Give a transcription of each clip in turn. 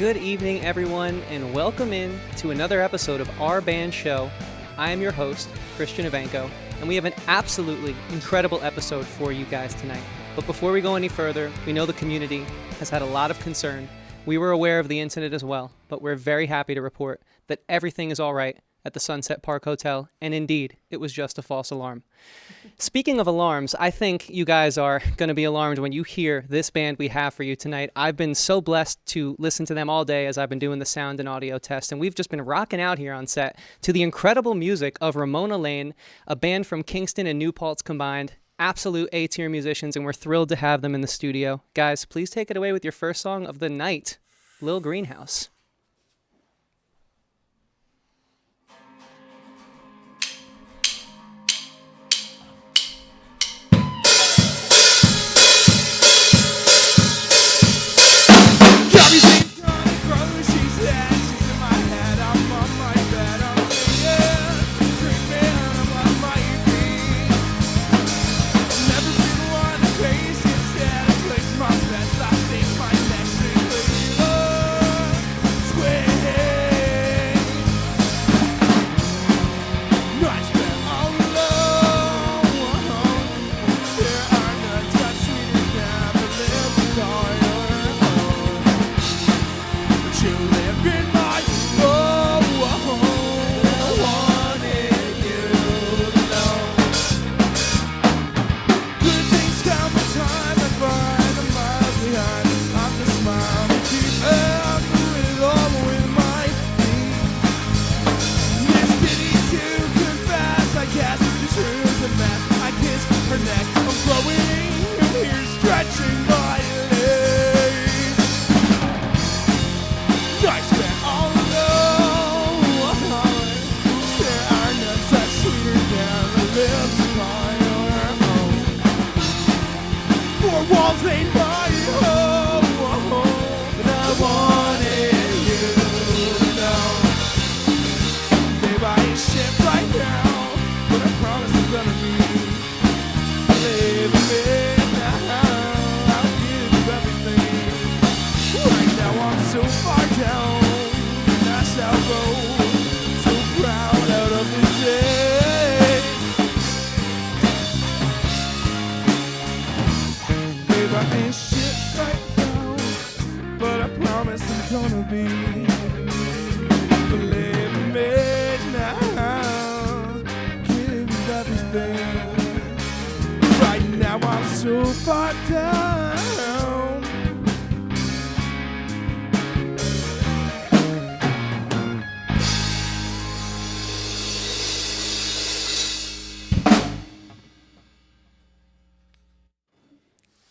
Good evening, everyone, and welcome in to another episode of Our Band Show. I am your host, Christian Evanko, and we have an absolutely incredible episode for you guys tonight. But before we go any further, we know the community has had a lot of concern. We were aware of the incident as well, but we're very happy to report that everything is all right at the Sunset Park Hotel, and indeed, it was just a false alarm. Speaking of alarms, I think you guys are going to be alarmed when you hear this band we have for you tonight. I've been so blessed to listen to them all day as I've been doing the sound and audio test, and we've just been rocking out here on set to the incredible music of Ramona Lane, a band from Kingston and New Paltz combined. Absolute A-tier musicians, and we're thrilled to have them in the studio. Guys, please take it away with your first song of the night, Lil Greenhouse.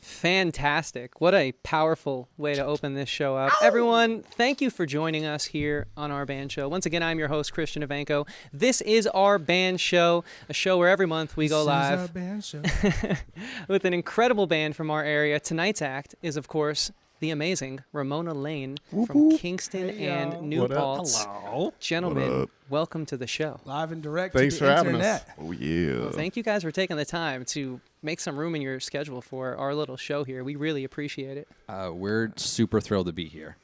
Fantastic. What a powerful way to open this show up. Ow! Everyone, thank you for joining us here on Our Band Show. Once again, I'm your host, Christian Evanko. This is Our Band Show, a show where every month we go live Our band show. with an incredible band from our area. Tonight's act is, of course, the amazing Ramona Lane from Kingston and New Paltz. Hello. Gentlemen, welcome to the show. Live and direct Thanks to for the having internet. us. Oh, yeah. Well, thank you guys for taking the time to make some room in your schedule for our little show here. We really appreciate it. We're super thrilled to be here.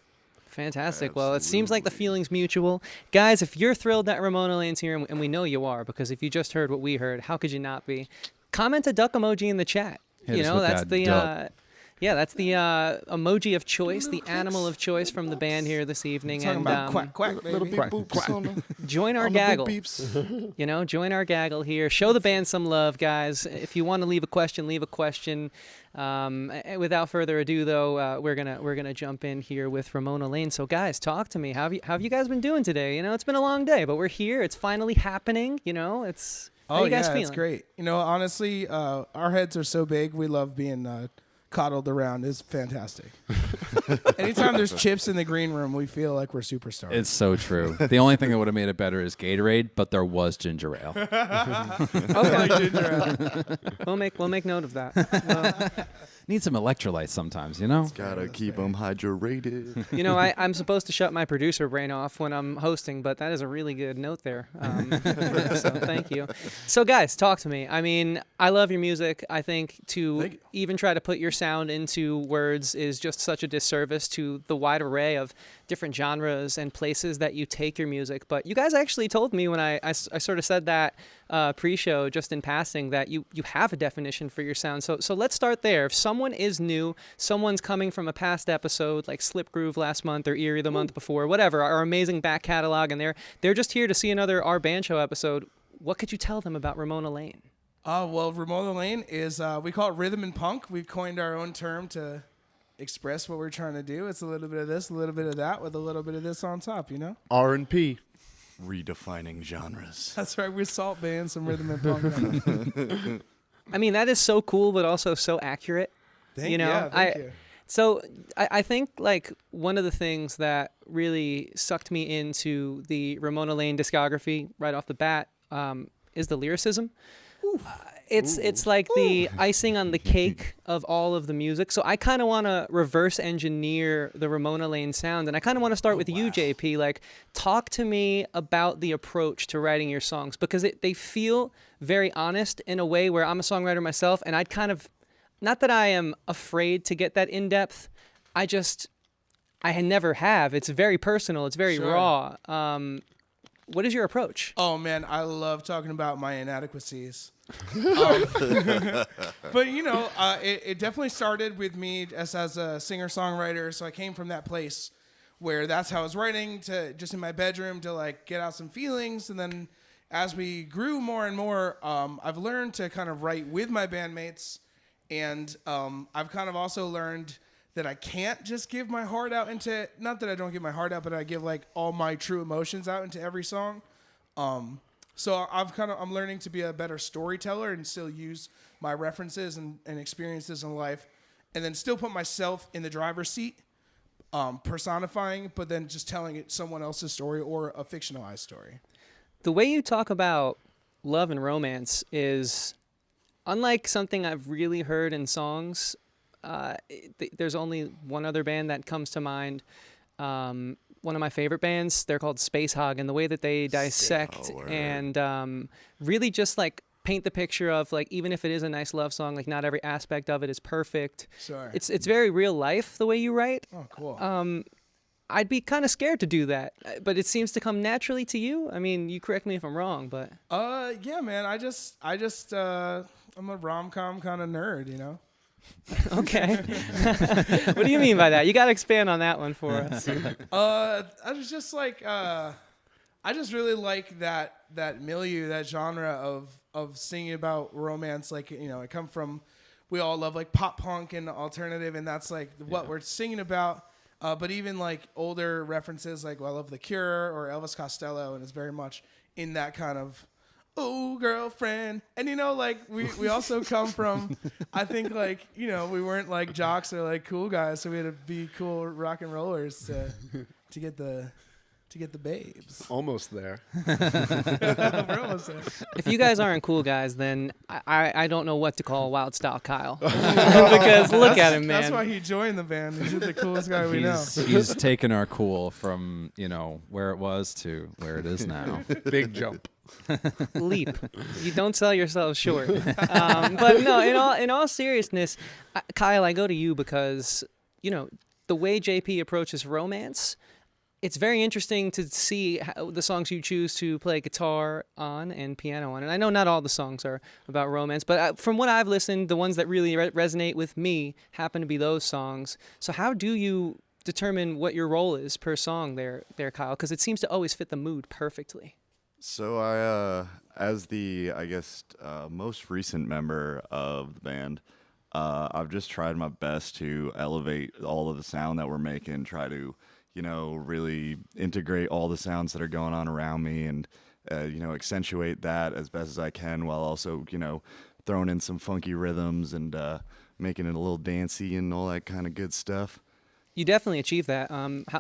Fantastic. Well, it seems like the feeling's mutual. Guys, if you're thrilled that Ramona Lane's here, and we know you are, because if you just heard what we heard, how could you not be? Comment a duck emoji in the chat. Hit us with that's that the duck. that's the emoji of choice, the animal of choice from the band here this evening. Talking And about quack, quack, baby. Little beep boops on the, join our on the big gaggle. beeps. Join our gaggle here. Show the band some love, guys. If you want to leave a question, leave a question. Without further ado, though, we're gonna jump in here with Ramona Lane. So, guys, talk to me. How have you guys been doing today? It's been a long day, but we're here. It's finally happening. It's how you guys feeling? It's great. Honestly, our heads are so big. We love being coddled around. Is fantastic. Anytime there's chips in the green room, we feel like we're superstars. It's so true. The only thing that would have made it better is Gatorade, but there was ginger ale. Okay. We'll make note of that. Need some electrolytes sometimes, you know? Gotta keep them hydrated. You know, I'm supposed to shut my producer brain off when I'm hosting, but that is a really good note there. So thank you. So guys, talk to me. I mean, I love your music. I think to even try to put your sound into words is just such a disservice to the wide array of different genres and places that you take your music. But you guys actually told me when I sort of said that pre-show just in passing that you have a definition for your sound. So let's start there. If someone is new, someone's coming from a past episode like Slip Groove last month or Eerie the month before, whatever, our amazing back catalog, and they're just here to see another Our Band Show episode, what could you tell them about Ramona Lane? Well, Ramona Lane is, we call it rhythm and punk. We coined our own term to express what we're trying to do. It's a little bit of this, a little bit of that, with a little bit of this on top, you know? R&P. Redefining genres. That's right. We're Salt Band, some rhythm and punk. I mean, that is so cool, but also so accurate. Thank you. So I think like one of the things that really sucked me into the Ramona Lane discography right off the bat is the lyricism. It's like the icing on the cake of all of the music. So I kind of want to reverse engineer the Ramona Lane sound. And I kind of want to start with you, JP. Like, talk to me about the approach to writing your songs, because they feel very honest in a way where I'm a songwriter myself. And I'd kind of, not that I am afraid to get that in depth. I never have. It's very personal. It's very raw. What is your approach? Oh, man, I love talking about my inadequacies. But, you know, it definitely started with me as a singer-songwriter. So I came from that place where that's how I was writing, to just in my bedroom to, like, get out some feelings. And then as we grew more and more, I've learned to kind of write with my bandmates. And I've kind of also learned that I can't just give my heart out into, not that I don't give my heart out, but I give like all my true emotions out into every song. So I'm learning to be a better storyteller and still use my references and experiences in life, and then still put myself in the driver's seat, personifying, but then just telling it someone else's story or a fictionalized story. The way you talk about love and romance is unlike something I've really heard in songs. There's only one other band that comes to mind. One of my favorite bands, they're called Space Hog, and the way that they dissect and really just like paint the picture of like, even if it is a nice love song, like not every aspect of it is perfect. Sure. It's very real life the way you write. Oh, cool. I'd be kind of scared to do that, but it seems to come naturally to you. I mean, you correct me if I'm wrong, but yeah, man. I'm a rom-com kind of nerd, you know. Okay. What do you mean by that? You got to expand on that one for us. I was just like, I just really like that milieu, that genre of singing about romance. Like, you know, I come from, we all love like pop punk and alternative, and that's like what we're singing about. But even like older references, like, well, I love The Cure or Elvis Costello, and it's very much in that kind of, oh, girlfriend. And, you know, like, we also come from, I think, like, you know, we weren't, like, jocks or, like, cool guys, so we had to be cool rock and rollers to get the babes. Almost there. We're almost there. If you guys aren't cool guys, then I don't know what to call Wild Style Kyle. Because look at him, man. That's why he joined the band. He's the coolest guy we know. He's taken our cool from, you know, where it was to where it is now. Big jump. Leap. You don't sell yourself short. But no, in all seriousness, Kyle, I go to you because, you know, the way JP approaches romance, it's very interesting to see how the songs you choose to play guitar on and piano on. And I know not all the songs are about romance, but from what I've listened, the ones that really resonate with me happen to be those songs. So how do you determine what your role is per song there, Kyle? Because it seems to always fit the mood perfectly. So I, as the, I guess, most recent member of the band, I've just tried my best to elevate all of the sound that we're making, try to, you know, really integrate all the sounds that are going on around me and, you know, accentuate that as best as I can while also, you know, throwing in some funky rhythms and making it a little dancey and all that kind of good stuff. You definitely achieved that.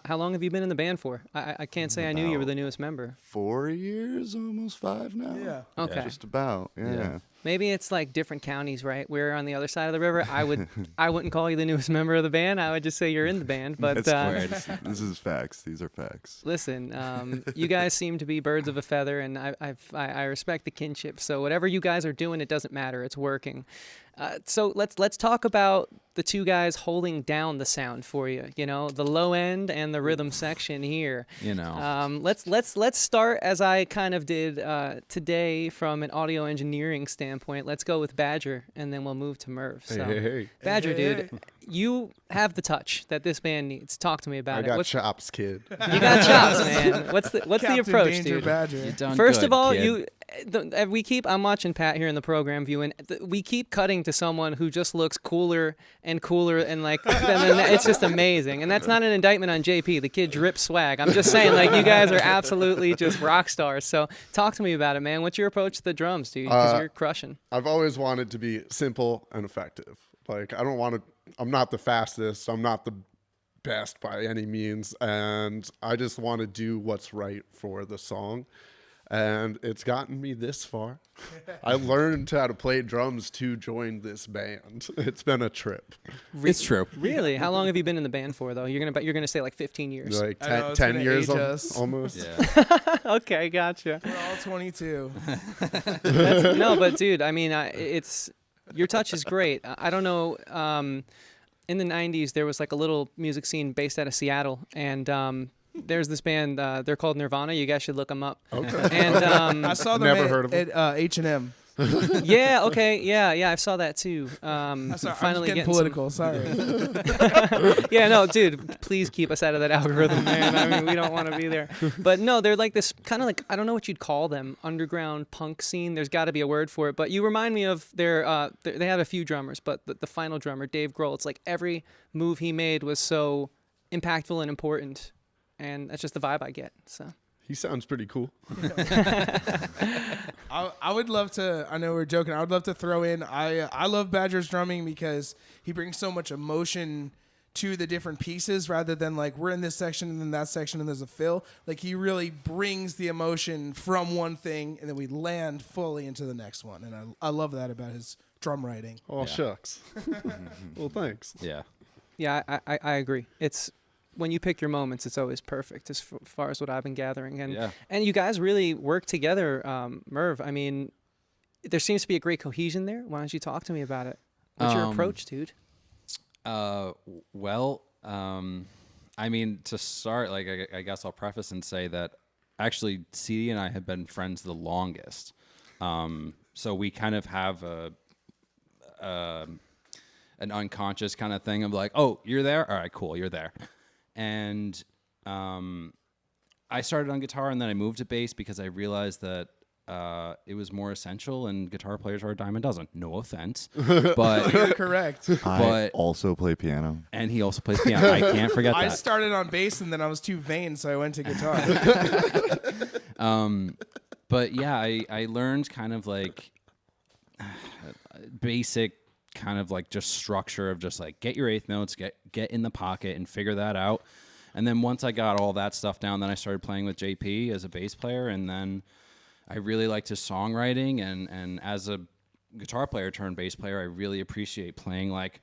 How long have you been in the band for? I can't say I knew you were the newest member. 4 years, almost 5 now. Yeah. Okay. Just about. Yeah. Maybe it's like different counties, right? We're on the other side of the river. I wouldn't call you the newest member of the band. I would just say you're in the band. But This is facts. These are facts. listen, you guys seem to be birds of a feather, and I respect the kinship. So whatever you guys are doing, it doesn't matter. It's working. So let's talk about the two guys holding down the sound for you. You know, the low end and the rhythm section here. You know. Let's start as I kind of did today from an audio engineering standpoint. Let's go with Badger, and then we'll move to Merv. So, Hey. Badger, dude, you have the touch that this band needs. Talk to me about I it. got chops, kid. You got chops, man. What's the Captain approach, Danger dude? Badger. You done First good, of all, kid. I'm watching Pat here in the program viewing. We keep cutting to someone who just looks cooler and like, it's just amazing. And that's not an indictment on JP. The kid drips swag. I'm just saying, like, you guys are absolutely just rock stars. So talk to me about it, man. What's your approach to the drums, dude? Because you're crushing. I've always wanted to be simple and effective. Like, I'm not the fastest. I'm not the best by any means. And I just want to do what's right for the song. And it's gotten me this far. I learned how to play drums to join this band. It's been a trip. It's true. Really? How long have you been in the band for, though? You're gonna say like 15 years. Like I know, it's 10 gonna years age us. almost. Yeah. Okay, gotcha. We're all 22. No, but dude, I mean, it's your touch is great. I don't know. In the 90s, there was like a little music scene based out of Seattle, and there's this band. They're called Nirvana. You guys should look them up. Okay. And I saw them Never heard of them. at H&M. yeah, okay, yeah, I saw that too. Sorry, Finally I'm just getting getting political. Sorry. Yeah, no, dude, please keep us out of that algorithm, man. I mean, we don't want to be there. But no, they're like this kind of like, I don't know what you'd call them, underground punk scene. There's got to be a word for it. But you remind me of their, they have a few drummers, but the final drummer, Dave Grohl, it's like every move he made was so impactful and important. And that's just the vibe I get, so. He sounds pretty cool. I would love to, I know we're joking, I would love to throw in, I love Badger's drumming because he brings so much emotion to the different pieces rather than like we're in this section and then that section and there's a fill. Like he really brings the emotion from one thing and then we land fully into the next one. And I love that about his drum writing. Oh, shucks. Well, thanks. Yeah. Yeah, I agree. It's when you pick your moments, it's always perfect as far as what I've been gathering. And you guys really work together, Merv. I mean, there seems to be a great cohesion there. Why don't you talk to me about it? What's your approach, dude? Well, I mean, to start, like, I guess I'll preface and say that actually CD and I have been friends the longest. So we kind of have an unconscious kind of thing of like, oh, you're there? All right, cool, you're there. And I started on guitar and then I moved to bass because I realized that it was more essential and guitar players are a dime a dozen. No offense. But You're correct. I also play piano. And he also plays piano. I can't forget that. I started on bass and then I was too vain, so I went to guitar. But yeah, I learned kind of like basic kind of like just structure of just like get your eighth notes, get in the pocket and figure that out. And then once I got all that stuff down, then I started playing with JP as a bass player. And then I really liked his songwriting. And as a guitar player turned bass player, I really appreciate playing like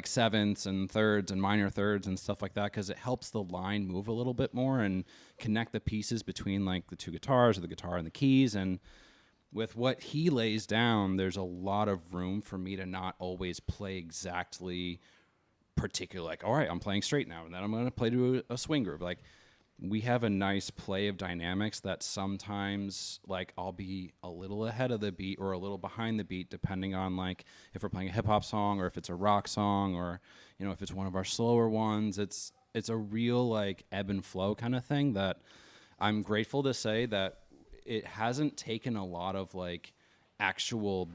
sevenths and thirds and minor thirds and stuff like that, because it helps the line move a little bit more and connect the pieces between like the two guitars or the guitar and the keys. And with what he lays down, there's a lot of room for me to not always play exactly particular, like, all right, I'm playing straight now, and then I'm going to play to a swing groove. Like, we have a nice play of dynamics that sometimes, like, I'll be a little ahead of the beat or a little behind the beat, depending on, like, if we're playing a hip-hop song or if it's a rock song or, you know, if it's one of our slower ones. It's a real, like, ebb and flow kind of thing that I'm grateful to say that it hasn't taken a lot of like actual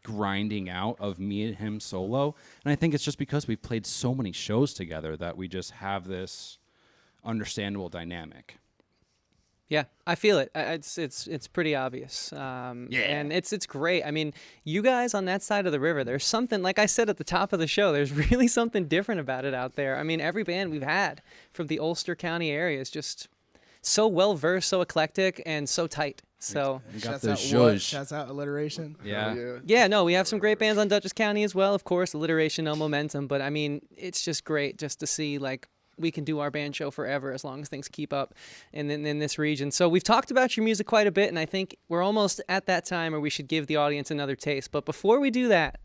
grinding out of me and him solo. And I think it's just because we've played so many shows together that we just have this understandable dynamic. Yeah, I feel it. It's pretty obvious. And it's great. I mean, you guys on that side of the river, there's something, like I said at the top of the show, there's really something different about it out there. I mean, every band we've had from the Ulster County area is just so well versed, so eclectic, and so tight. So We got Shouts the out what? zhuzh. Shouts out alliteration. Yeah. yeah, no, we have some great bands on Dutchess County as well, of course, alliteration, no momentum. But I mean, it's just great just to see like we can do our band show forever as long as things keep up in this region. So we've talked about your music quite a bit, and I think we're almost at that time where we should give the audience another taste. But before we do that,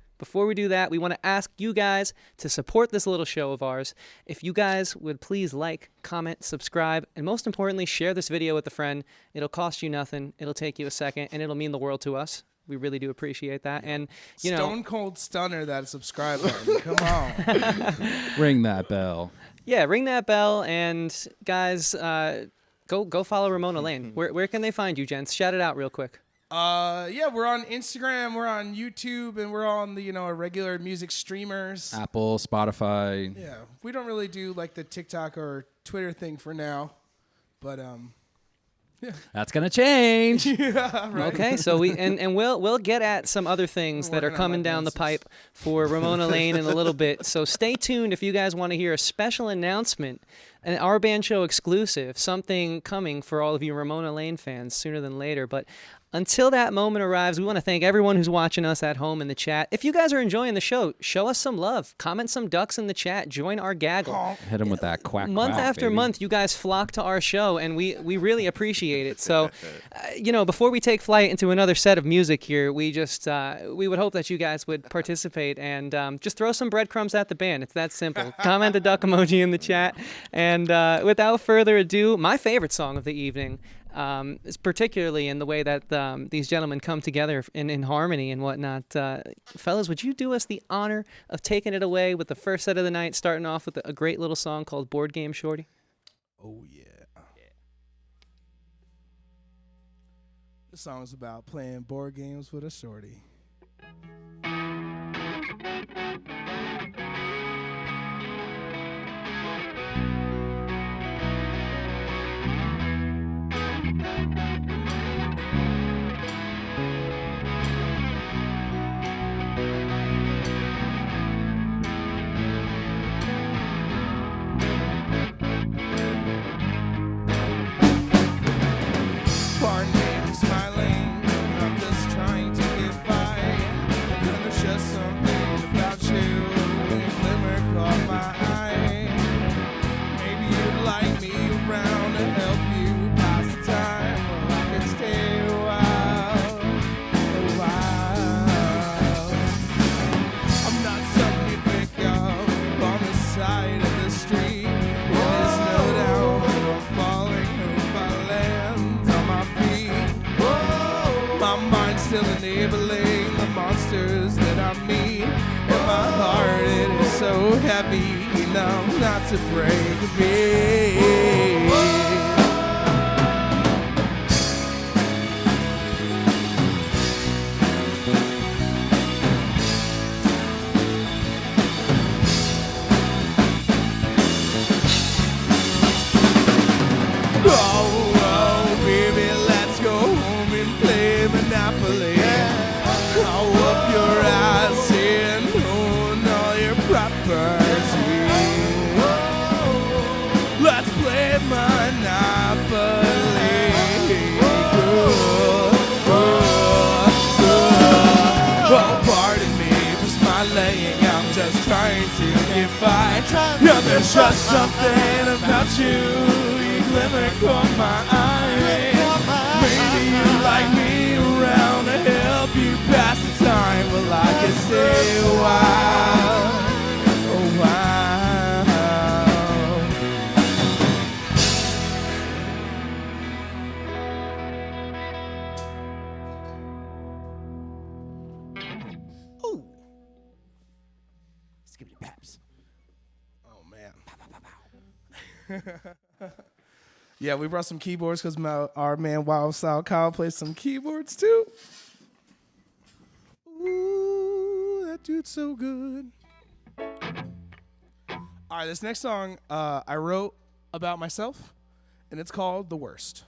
we want to ask you guys to support this little show of ours. If you guys would please like, comment, subscribe, and most importantly, share this video with a friend. It'll cost you nothing. It'll take you a second, and it'll mean the world to us. We really do appreciate that. And, you know, Stone cold stunner that subscribe button. Come on. Ring that bell. yeah, ring that bell. And guys, go follow Ramona Lane. Where can they find you, gents? Shout it out real quick. Yeah, we're on Instagram, we're on YouTube, and we're on the regular music streamers. Apple, Spotify. Yeah, we don't really do like the TikTok or Twitter thing for now, but That's gonna change. yeah, right. Okay, so we'll get at some other things that are Working on my coming down the dances. pipe for Ramona Lane in a little bit. So stay tuned if you guys want to hear a special announcement, an Our Band Show exclusive, something coming for all of you Ramona Lane fans sooner than later. But until that moment arrives, we want to thank everyone who's watching us at home in the chat. If you guys are enjoying the show, show us some love. Comment some ducks in the chat. Join our gaggle. Hit him with that quack. Month quack, after baby. month, you guys flock to our show, and we really appreciate it. So, before we take flight into another set of music here, we just we would hope that you guys would participate and just throw some breadcrumbs at the band. It's that simple. Comment the duck emoji in the chat. And without further ado, my favorite song of the evening. Is particularly in the way that these gentlemen come together in harmony and whatnot. Fellas, would you do us the honor of taking it away with the first set of the night, starting off with a great little song called Board Game Shorty? Oh yeah. This song is about playing board games with a shorty. Pardon me for smiling, I'm just trying to get by. And there's just something about you, a glimmer caught my eye. Maybe you'd like me around to help you pass the time, or I could stay a while. I'm not something you pick up on the side of the street. And there's no doubt that I'm falling, hope I land on my feet. My mind's still enabling the monsters that I meet. And my heart, it is so heavy, enough not to break a beat. Oh, baby, let's go home and play Monopoly. I'll whoop your ass and own all your property. Let's play Monopoly. Oh, pardon me for smiling, I'm just trying to get by. Yeah, there's just something about you. Glimmer caught my eye. Maybe you like me around to help you pass the time. Well, I can stay a while, a while. Ooh. Skippity paps. Oh, man. Yeah, we brought some keyboards because our man Wild Style Kyle plays some keyboards too. Ooh, that dude's so good. All right, this next song I wrote about myself, and it's called The Worst.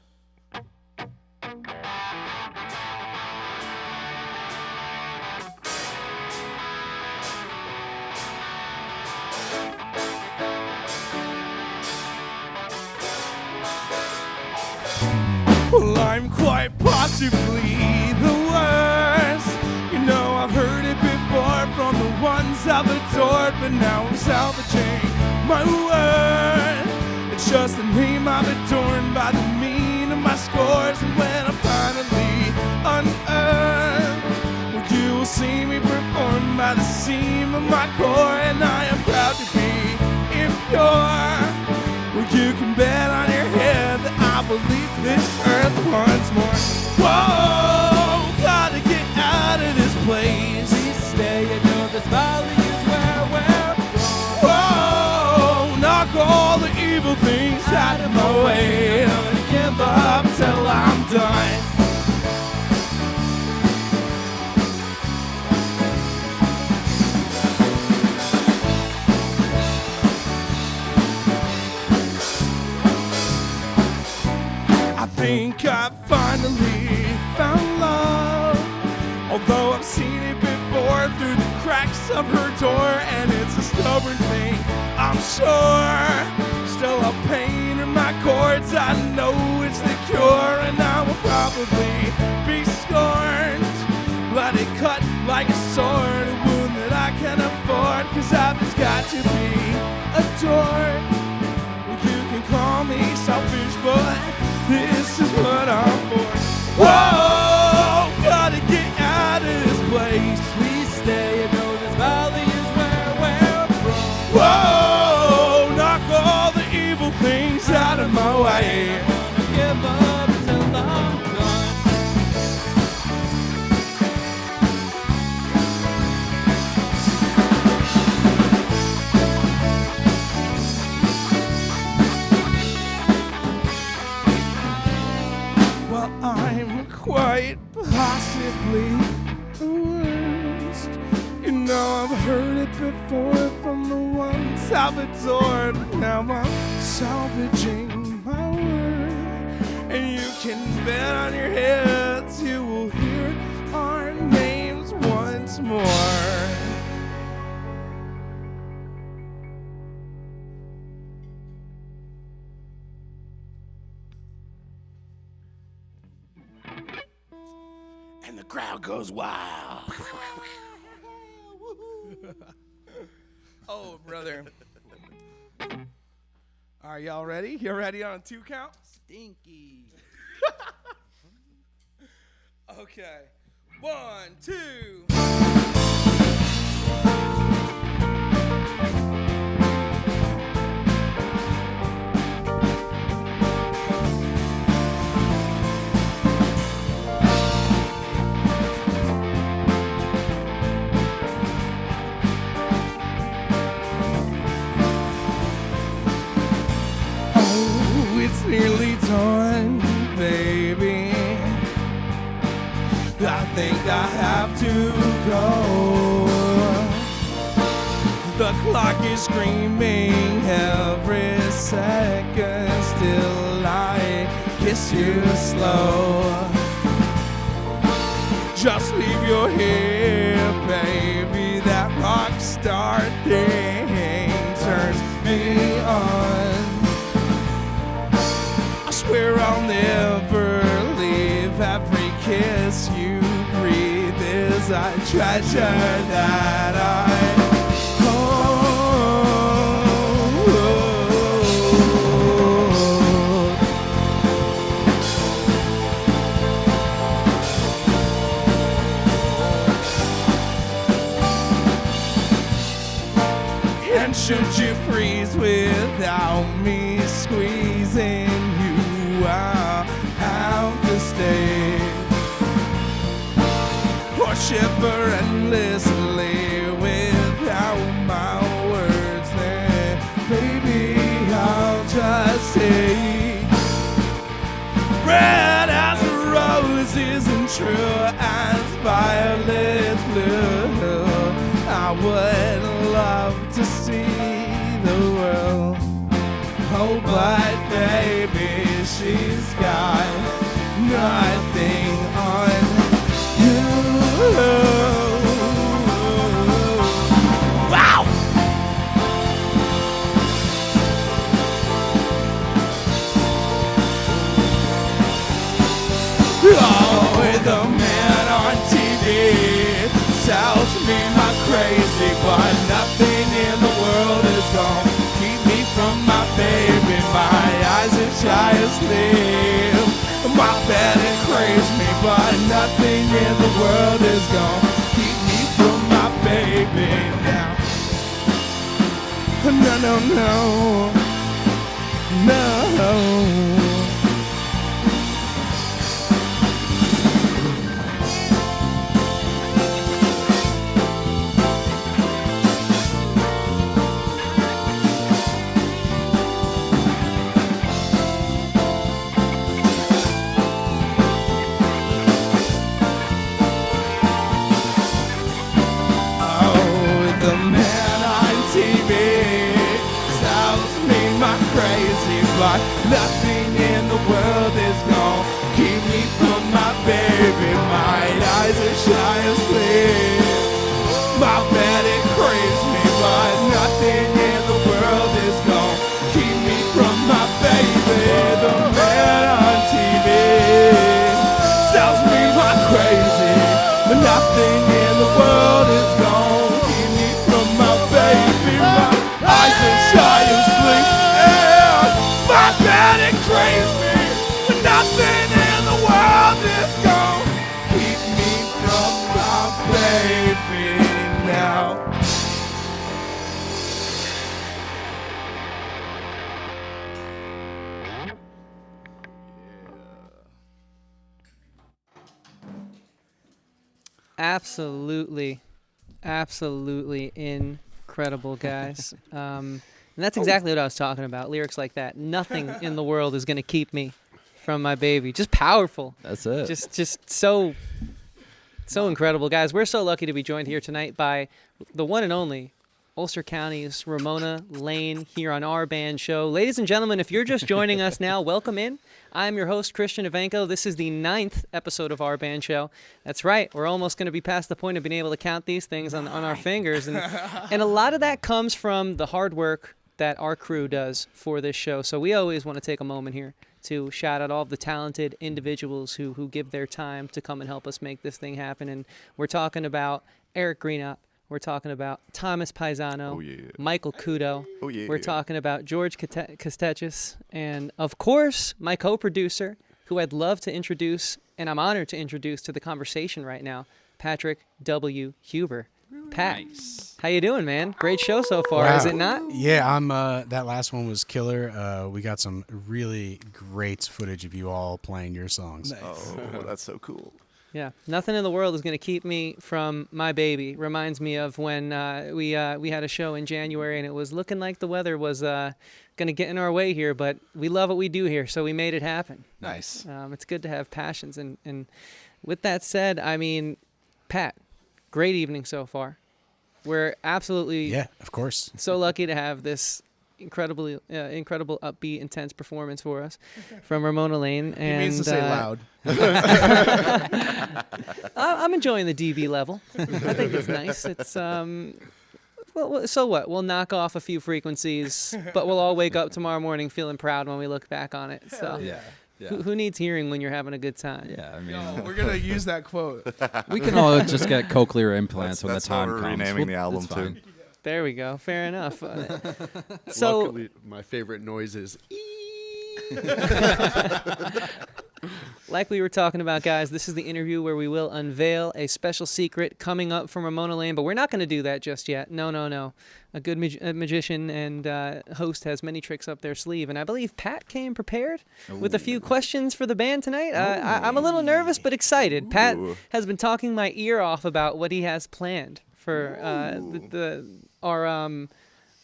I'm quite possibly the worst. You know I've heard it before from the ones I've adored, but now I'm salvaging my worth. It's just a name I've adorned by the mean of my scores. And when I'm finally unearthed, well, you will see me perform by the seam of my core. And I am proud to be impure. Well, you can bet on your head that I will leave this earth once more. Whoa, gotta get out of this place. Please stay, you know this valley is where we're from. Whoa, knock all the evil things out of my way. I'm gonna give up till I'm done. I think I finally found love, although I've seen it before through the cracks of her door, and it's a stubborn thing, I'm sure. Still a pain in my chords, I know it's the cure, and I will probably be scorned. Let it cut like a sword, a wound that I can afford, 'cause I've just got to be adored. You can call me selfish, but this is what I'm for. Whoa, gotta get out of this place. Please stay, you know this valley is where we're from. Whoa, knock all the evil things out of my way. I'm gonna give up till I'm done. Well, I'm quite possibly the worst. You know I've heard it before from the ones I've adored, but now I'm salvaging my worth. And you can bet on your heads you will hear our names once more. And the crowd goes wild. Oh, brother. Are y'all ready? You ready on a 2 count? Stinky. Okay. 1, 2. It's nearly done, baby. I think I have to go. The clock is screaming every second. Still I kiss you slow. Just leave your hair, baby. That rock star thing turns me on. I swear I'll never leave. Every kiss you breathe is a treasure that I hold. And should you freeze without me squeezing you, I'll have to stay. Or shiver endlessly without my words. Then, baby, I'll just say, red as roses and true as violets blue. I would love to see the world. Oh, but baby, she's got nothing on you. Wow! tells me I'm crazy, but nothing in the world is gonna keep me from my baby. My eyes are shy asleep. My bed it craves me, but nothing in the world is gonna keep me from my baby now. No, no, no, no. But nothing in the world is gonna keep me from my baby. My eyes are shy asleep. My bed it craves me, but nothing in the world is gonna keep me from my baby. The man on TV tells me I'm crazy, but nothing in the world is gonna keep me from my baby. My eyes are shy asleep. My bed it craves me, but nothing in the world is gonna keep me from my baby now. Absolutely incredible, guys. And that's exactly what I was talking about. Lyrics like that. Nothing in the world is going to keep me from my baby. Just powerful. That's it. Just so incredible, guys. We're so lucky to be joined here tonight by the one and only Ulster County's Ramona Lane here on Our Band Show. Ladies and gentlemen, if you're just joining us now, welcome in. I'm your host, Christian Evanko. This is the 9th episode of Our Band Show. That's right. We're almost going to be past the point of being able to count these things on our fingers. And a lot of that comes from the hard work that our crew does for this show. So we always want to take a moment here to shout out all of the talented individuals who give their time to come and help us make this thing happen. And we're talking about Eric Greenhouse. We're talking about Thomas Paisano, Michael Cutie. We're talking about George Castechis, and of course, my co-producer, who I'd love to introduce, and I'm honored to introduce to the conversation right now, Patrick W. Huber. Pat, Nice. How you doing, man? Great show so far, Wow. is it not? Yeah, I'm. That last one was killer. We got some really great footage of you all playing your songs. Oh, that's so cool. Yeah, nothing in the world is going to keep me from my baby. Reminds me of when we had a show in January, and it was looking like the weather was going to get in our way here, but we love what we do here, so we made it happen. Nice. It's good to have passions, and with that said, I mean, Pat, great evening so far. We're absolutely Yeah, of course. so lucky to have this incredible, upbeat, intense performance for us from Ramona Lane. And, He means to say loud. I'm enjoying the dB level. I think it's nice. It's well, so what? We'll knock off a few frequencies, but we'll all wake up tomorrow morning feeling proud when we look back on it. So Yeah. who needs hearing when you're having a good time? Yeah, I mean, No, we're gonna use that quote. we can all just get cochlear implants when the That's why time we're comes. renaming the It's album fine. too. There we go. Fair enough. So Luckily, my favorite noise is like we were talking about, guys, this is the interview where we will unveil a special secret coming up from Ramona Lane, but we're not going to do that just yet. No. A good magician and host has many tricks up their sleeve, and I believe Pat came prepared with a few questions for the band tonight. I'm a little nervous but excited. Pat has been talking my ear off about what he has planned for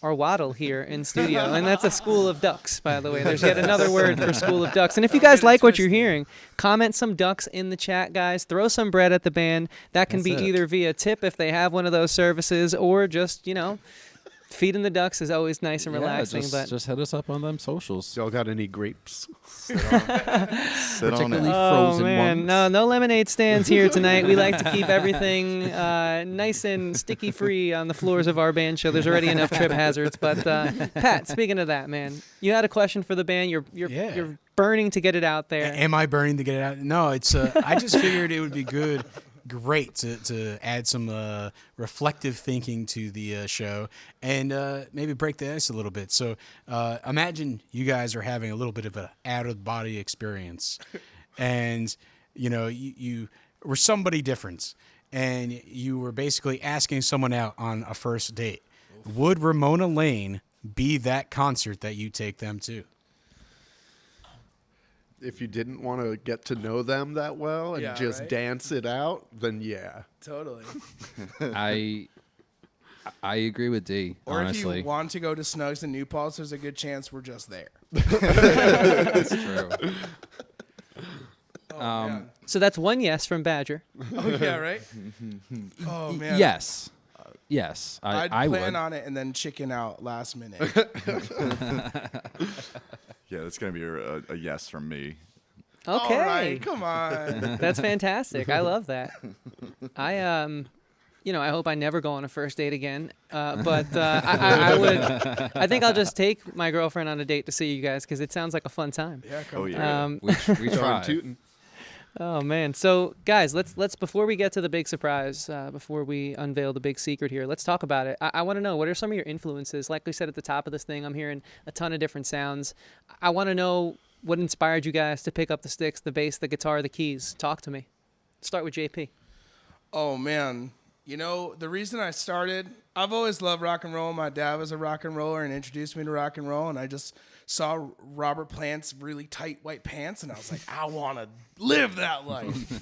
our waddle here in studio, and that's a school of ducks, by the way. There's yet another word for school of ducks. And if you guys like what you're hearing, comment some ducks in the chat, guys. Throw some bread at the band. That can be either via tip if they have one of those services, or just, feeding the ducks is always nice and relaxing. Just, but just hit us up on them socials. y'all got any grapes? Sit on Particularly it. frozen man, ones. no lemonade stands here tonight. We like to keep everything nice and sticky free on the floors of our band show. There's already enough trip hazards. But Pat, speaking of that, man, you had a question for the band. You're burning to get it out there. Am I burning to get it out? No, it's. I just figured it would be good great to add some reflective thinking to the show and maybe break the ice a little bit. So imagine you guys are having a little bit of an out-of-body experience, and you were somebody different, and you were basically asking someone out on a first date. Would Ramona Lane be that concert that you take them to? If you didn't want to get to know them that well and just dance it out, then yeah. Totally. I agree with D, Or honestly. if you want to go to Snugs and New Paltz, there's a good chance we're just there. That's true. So that's one yes from Badger. Oh, yeah, right? Oh, man. Yes. Yes. I'd I plan would. on it and then chicken out last minute. Yeah, that's gonna be a yes from me. Okay. All right, come on. That's fantastic. I love that. I hope I never go on a first date again. But I would. I think I'll just take my girlfriend on a date to see you guys because it sounds like a fun time. Yeah, come Oh yeah. We try. Oh man. So guys, let's before we get to the big surprise, before we unveil the big secret here, let's talk about it. I want to know, what are some of your influences? Like we said at the top of this thing, I'm hearing a ton of different sounds. I want to know what inspired you guys to pick up the sticks, the bass, the guitar, the keys. Talk to me. Start with JP. Oh, man. The reason I started, I've always loved rock and roll. My dad was a rock and roller and introduced me to rock and roll, and I just saw Robert Plant's really tight white pants, and I was like, I want to live that life.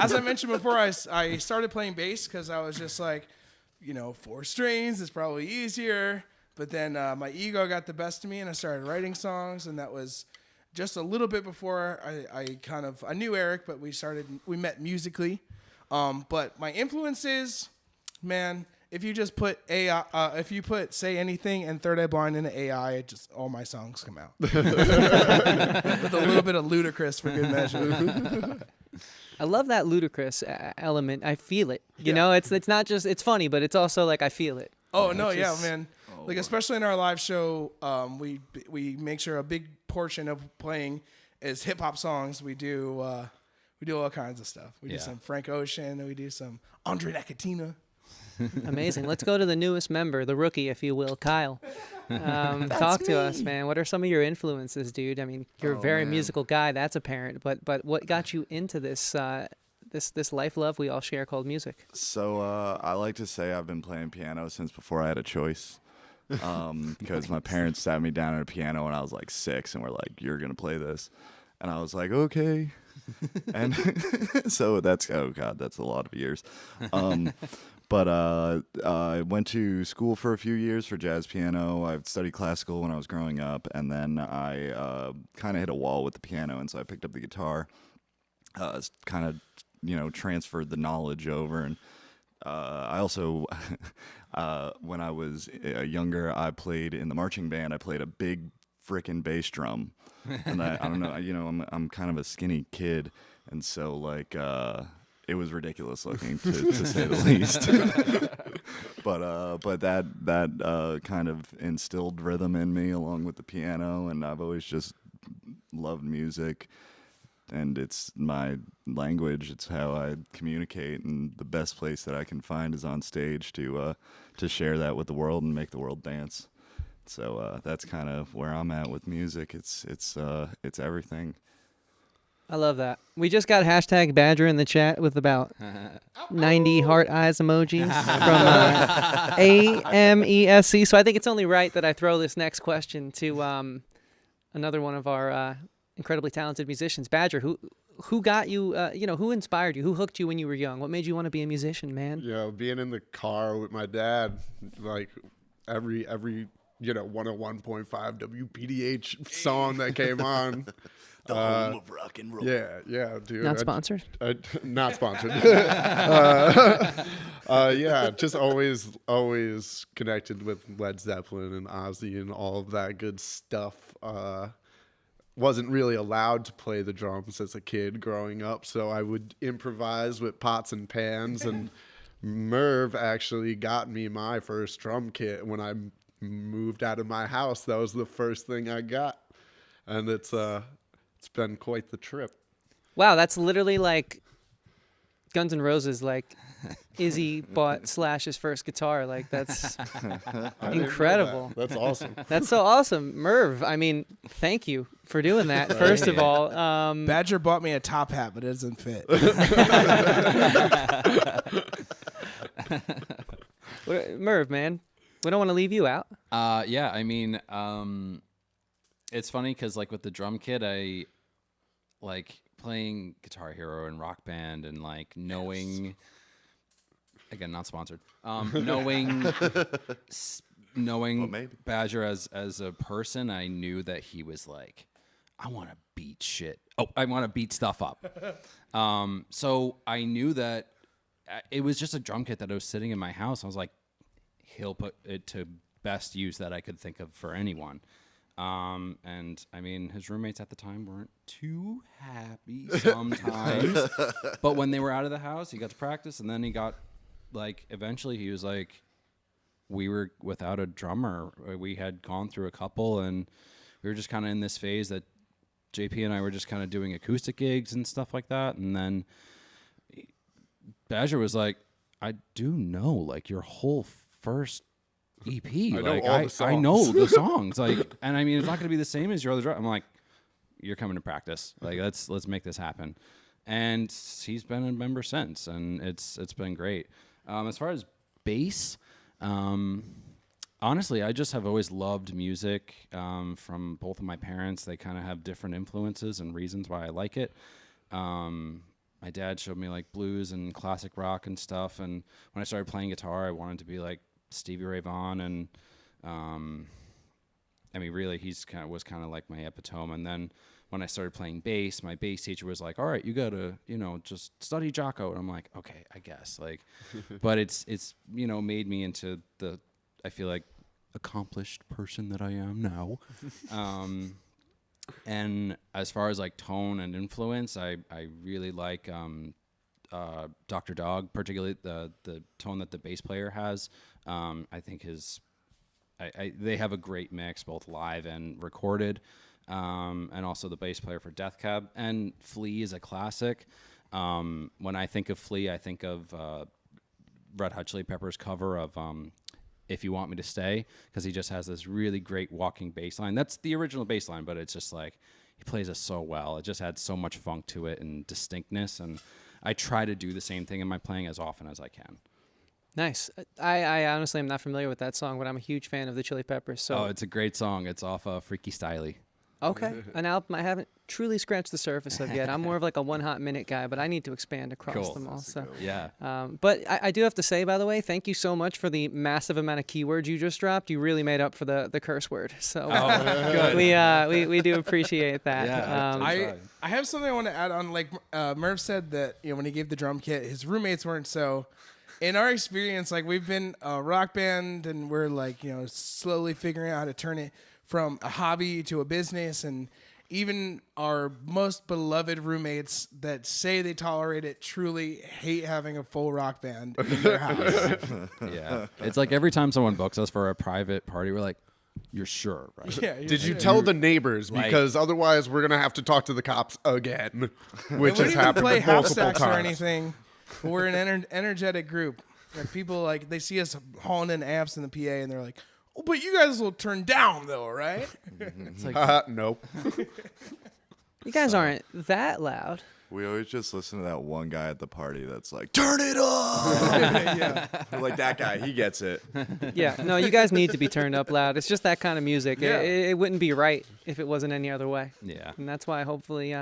As I mentioned before, I started playing bass because I was just like, 4 strings is probably easier. But then my ego got the best of me, and I started writing songs, and that was just a little bit before I knew Eric, but we met musically. But my influences, man, if you just put AI, if you put Say Anything and Third Eye Blind into AI, all my songs come out. With a little bit of ludicrous for good measure. I love that ludicrous element. I feel it. It's not just, it's funny, but it's also like I feel it. Oh, no, yeah, man. Like, especially in our live show, we make sure a big portion of playing is hip hop songs. We do all kinds of stuff. We do some Frank Ocean. We do some Andre Nicotina. Amazing. Let's go to the newest member, the rookie, if you will, Kyle. Talk to us, man. What are some of your influences, dude? I mean, you're a very musical guy. That's apparent. But what got you into this this life love we all share called music? So I like to say I've been playing piano since before I had a choice. Because my parents sat me down at a piano when I was like 6 and were like, "You're gonna play this," and I was like, "Okay." And so that's a lot of years. But I went to school for a few years for jazz piano. I studied classical when I was growing up, and then I kind of hit a wall with the piano, and so I picked up the guitar. Kind of transferred the knowledge over, and I also when I was younger, I played in the marching band. I played a big frickin' bass drum, and I don't know, I'm kind of a skinny kid, and so like it was ridiculous looking to say the least. But that kind of instilled rhythm in me along with the piano, and I've always just loved music. And it's my language. It's how I communicate, and the best place that I can find is on stage to share that with the world and make the world dance. So that's kind of where I'm at with music. It's everything. I love that. We just got hashtag Badger in the chat with about 90 heart eyes emojis from AMESC. So I think it's only right that I throw this next question to another one of our incredibly talented musicians. Badger, who got you, who inspired you? Who hooked you when you were young? What made you want to be a musician, man? Being in the car with my dad, like every 101.5 WPDH song that came on. The home of rock and roll. Yeah, dude. Not sponsored? Not sponsored. Just always connected with Led Zeppelin and Ozzy and all of that good stuff. Wasn't really allowed to play the drums as a kid growing up, so I would improvise with pots and pans, and Merv actually got me my first drum kit when I moved out of my house. That was the first thing I got, and it's been quite the trip. Wow, that's literally like Guns N' Roses, like Izzy bought Slash's first guitar. Like that's incredible. That's awesome. That's so awesome. Merv, I mean, thank you for doing that, first of all. Badger bought me a top hat, but it doesn't fit. Merv, man, we don't want to leave you out. Yeah, I mean, it's funny because like with the drum kit, I like playing Guitar Hero and Rock Band and like knowing, again, not sponsored, knowing Badger as a person, I knew that he was like, I want to beat shit. Oh, I want to beat stuff up. So I knew that it was just a drum kit that was sitting in my house. I was like, he'll put it to best use that I could think of for anyone. And I mean, his roommates at the time weren't too happy sometimes, but when they were out of the house, he got to practice, and then he got like, eventually he was like, we were without a drummer. We had gone through a couple, and we were just kind of in this phase that JP and I were just kind of doing acoustic gigs and stuff like that. And then Badger was like, I do know like your whole first EP. I know the songs. Like, and I mean, it's not going to be the same as your other drum. I'm like, you're coming to practice. Like, let's make this happen. And he's been a member since, and it's been great. As far as bass, honestly, I just have always loved music from both of my parents. They kind of have different influences and reasons why I like it. My dad showed me like blues and classic rock and stuff, and when I started playing guitar, I wanted to be like Stevie Ray Vaughan, and I mean, really, was kind of like my epitome. And then when I started playing bass, my bass teacher was like, "All right, you gotta, just study Jocko." And I'm like, "Okay, I guess." Like, but it's made me into the, I feel like, accomplished person that I am now. And as far as like tone and influence, I really like Dr. Dog, particularly the tone that the bass player has. I think they have a great mix, both live and recorded, and also the bass player for Death Cab. And Flea is a classic. When I think of Flea, I think of Red Hot Chili Peppers' cover of If You Want Me to Stay, because he just has this really great walking bass line. That's the original bass line, but it's just like, he plays it so well. It just had so much funk to it and distinctness, and I try to do the same thing in my playing as often as I can. Nice. I honestly am not familiar with that song, but I'm a huge fan of the Chili Peppers. So. Oh, it's a great song. It's off Freaky Styley. Okay. An album I haven't truly scratched the surface of yet. I'm more of like a 1 hot minute guy, but I need to expand across them all. So yeah. But I do have to say, by the way, thank you so much for the massive amount of keywords you just dropped. You really made up for the curse word. So good. we do appreciate that. Yeah, I have something I want to add on. Like Merv said that when he gave the drum kit, his roommates weren't so. In our experience, like we've been a rock band, and we're like slowly figuring out how to turn it from a hobby to a business, and even our most beloved roommates that say they tolerate it truly hate having a full rock band in their house. Yeah. It's like every time someone books us for a private party, we're like, you're sure, right? Yeah, Did you tell the neighbors? Because otherwise we're going to have to talk to the cops again, which has happened play half multiple stacks times. or anything. We're an energetic group. Like people, like they see us hauling in amps in the PA, and they're like, "Oh, but you guys will turn down though, right?" It's like, Nope. You guys aren't that loud. We always just listen to that one guy at the party that's like, turn it up! Yeah. We're like, that guy, he gets it. Yeah, no, you guys need to be turned up loud. It's just that kind of music. Yeah. It wouldn't be right if it wasn't any other way. yeah. And that's why hopefully,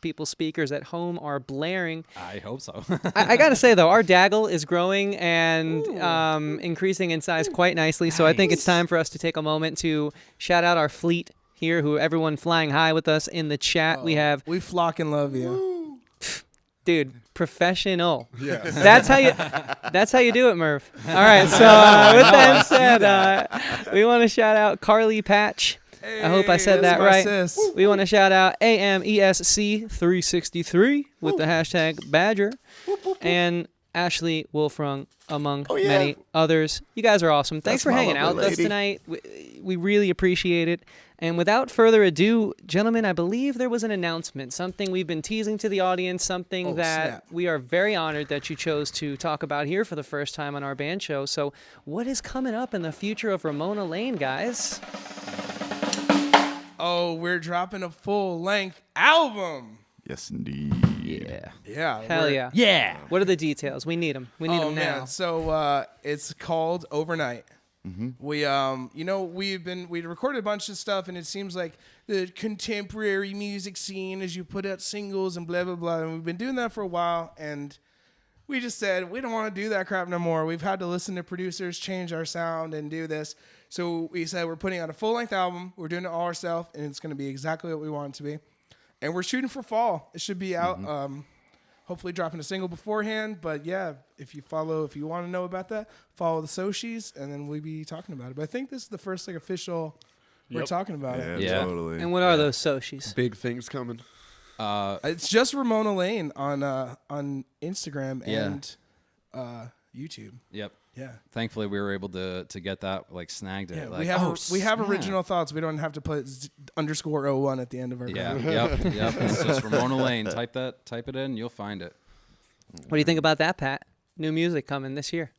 people's speakers at home are blaring. I hope so. I got to say, though, our Daggle is growing and increasing in size quite nicely. So I think it's time for us to take a moment to shout out our fleet here, who everyone flying high with us in the chat. We have, We flock and love you. dude, professional. Yeah. That's how you do it, Merv. All right. So with that said, we want to shout out Carly Patch. I hope I said that right. Sis. We want to shout out AMESC363 with the hashtag Badger. And Ashley Wolfrung, among many others. You guys are awesome. Thanks for hanging out with us tonight. We really appreciate it. And without further ado, gentlemen, I believe there was an announcement, something we've been teasing to the audience, something that we are very honored that you chose to talk about here for the first time on our band show. So what is coming up in the future of Ramona Lane, guys? Oh, we're dropping a full-length album. Yes, indeed. Yeah. Hell yeah. Yeah. What are the details? We need them. We need them now. Man. So it's called Overnight. We we recorded a bunch of stuff, and it seems like the contemporary music scene as you put out singles and blah blah blah, and we've been doing that for a while, and we just said we don't want to do that crap no more. We've had to listen to producers change our sound and do this, so we said we're putting out a full-length album. We're doing it all ourselves, and it's going to be exactly what we want it to be, and we're shooting for fall. It should be out. Hopefully dropping a single beforehand, but yeah, if you want to know about that, follow the socials, and then we'll be talking about it. But I think this is the first official we're talking about it. Yeah, totally. And what are those socials? Big things coming. It's just Ramona Lane on Instagram and YouTube. Yep. Yeah. Thankfully, we were able to get that snagged. Yeah, Like, we have original thoughts. We don't have to put _01 at the end of our yep. It's just Ramona Lane. Type it in, you'll find it. What do you think about that, Pat? New music coming this year.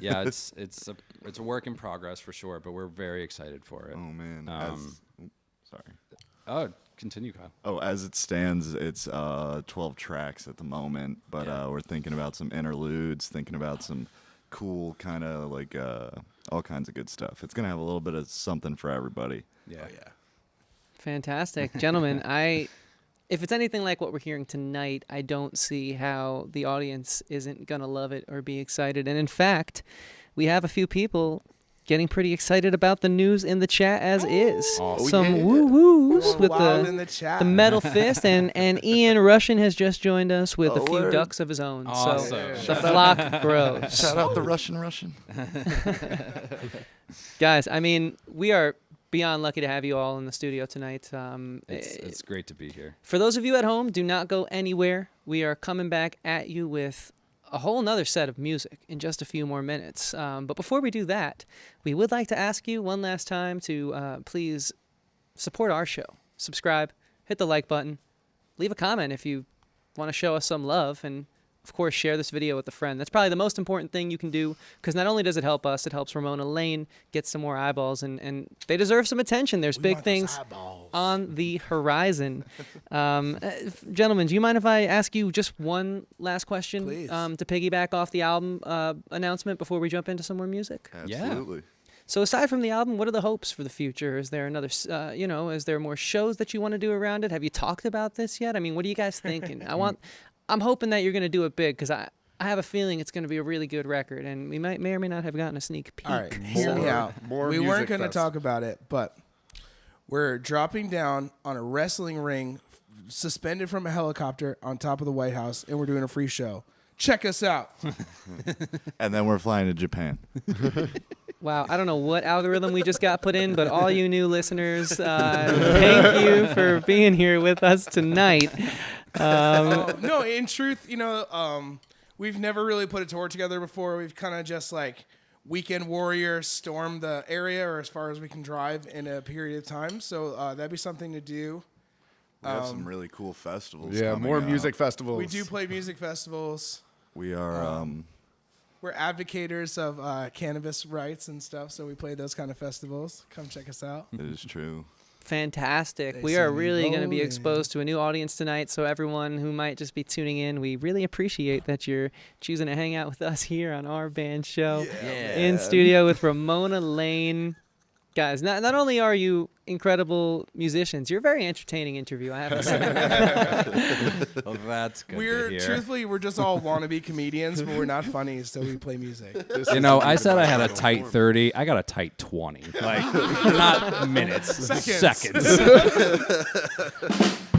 Yeah, it's a work in progress for sure, but we're very excited for it. Oh man. Sorry. Oh, continue, Kyle. Oh, as it stands, it's 12 tracks at the moment, but we're thinking about some interludes, thinking about some cool kind of all kinds of good stuff. It's gonna have a little bit of something for everybody. Yeah. Fantastic. Gentlemen, if it's anything like what we're hearing tonight, I don't see how the audience isn't gonna love it or be excited. And in fact, we have a few people getting pretty excited about the news in the chat as is. Awesome. Some woo-woos with in the chat. the metal fist, and Ian Russian has just joined us with a few word. ducks of his own. Awesome. So the flock grows. Shout out the Russian. Guys, I mean, we are beyond lucky to have you all in the studio tonight. It's great to be here. For those of you at home, do not go anywhere. We are coming back at you with a whole nother set of music in just a few more minutes. But before we do that, we would like to ask you one last time to please support our show. Subscribe, hit the like button, leave a comment if you want to show us some love, and of course, share this video with a friend. That's probably the most important thing you can do, because not only does it help us, it helps Ramona Lane get some more eyeballs, and they deserve some attention. There's big things on the horizon. Gentlemen, do you mind if I ask you just one last question? Please. To piggyback off the album announcement before we jump into some more music? Absolutely. So aside from the album, what are the hopes for the future? Is there another, is there more shows that you want to do around it? Have you talked about this yet? I mean, what are you guys thinking? I'm hoping that you're going to do it big, because I have a feeling it's going to be a really good record, and we may or may not have gotten a sneak peek. All right, hear me out. We weren't going to talk about it, but we're dropping down on a wrestling ring suspended from a helicopter on top of the White House, and we're doing a free show. Check us out. And then we're flying to Japan. Wow, I don't know what algorithm we just got put in, but all you new listeners, thank you for being here with us tonight. No, in truth, we've never really put a tour together before. We've kind of just weekend warrior stormed the area, or as far as we can drive in a period of time. So that'd be something to do. We have some really cool festivals. Yeah, coming more up. music festivals. We do play music festivals. We are. We're advocates of cannabis rights and stuff, so we play those kind of festivals. Come check us out. It is true. Fantastic. They We are see me really going to be rolling. exposed to a new audience tonight, so everyone who might just be tuning in, we really appreciate that you're choosing to hang out with us here on our band show in studio with Ramona Lane. Guys, not only are you incredible musicians, you're a very entertaining interview, I have to say. Well, that's good to hear. Truthfully, we're just all wannabe comedians, but we're not funny, so we play music. I said I had a tight 30. I got a tight 20. Not minutes. Seconds.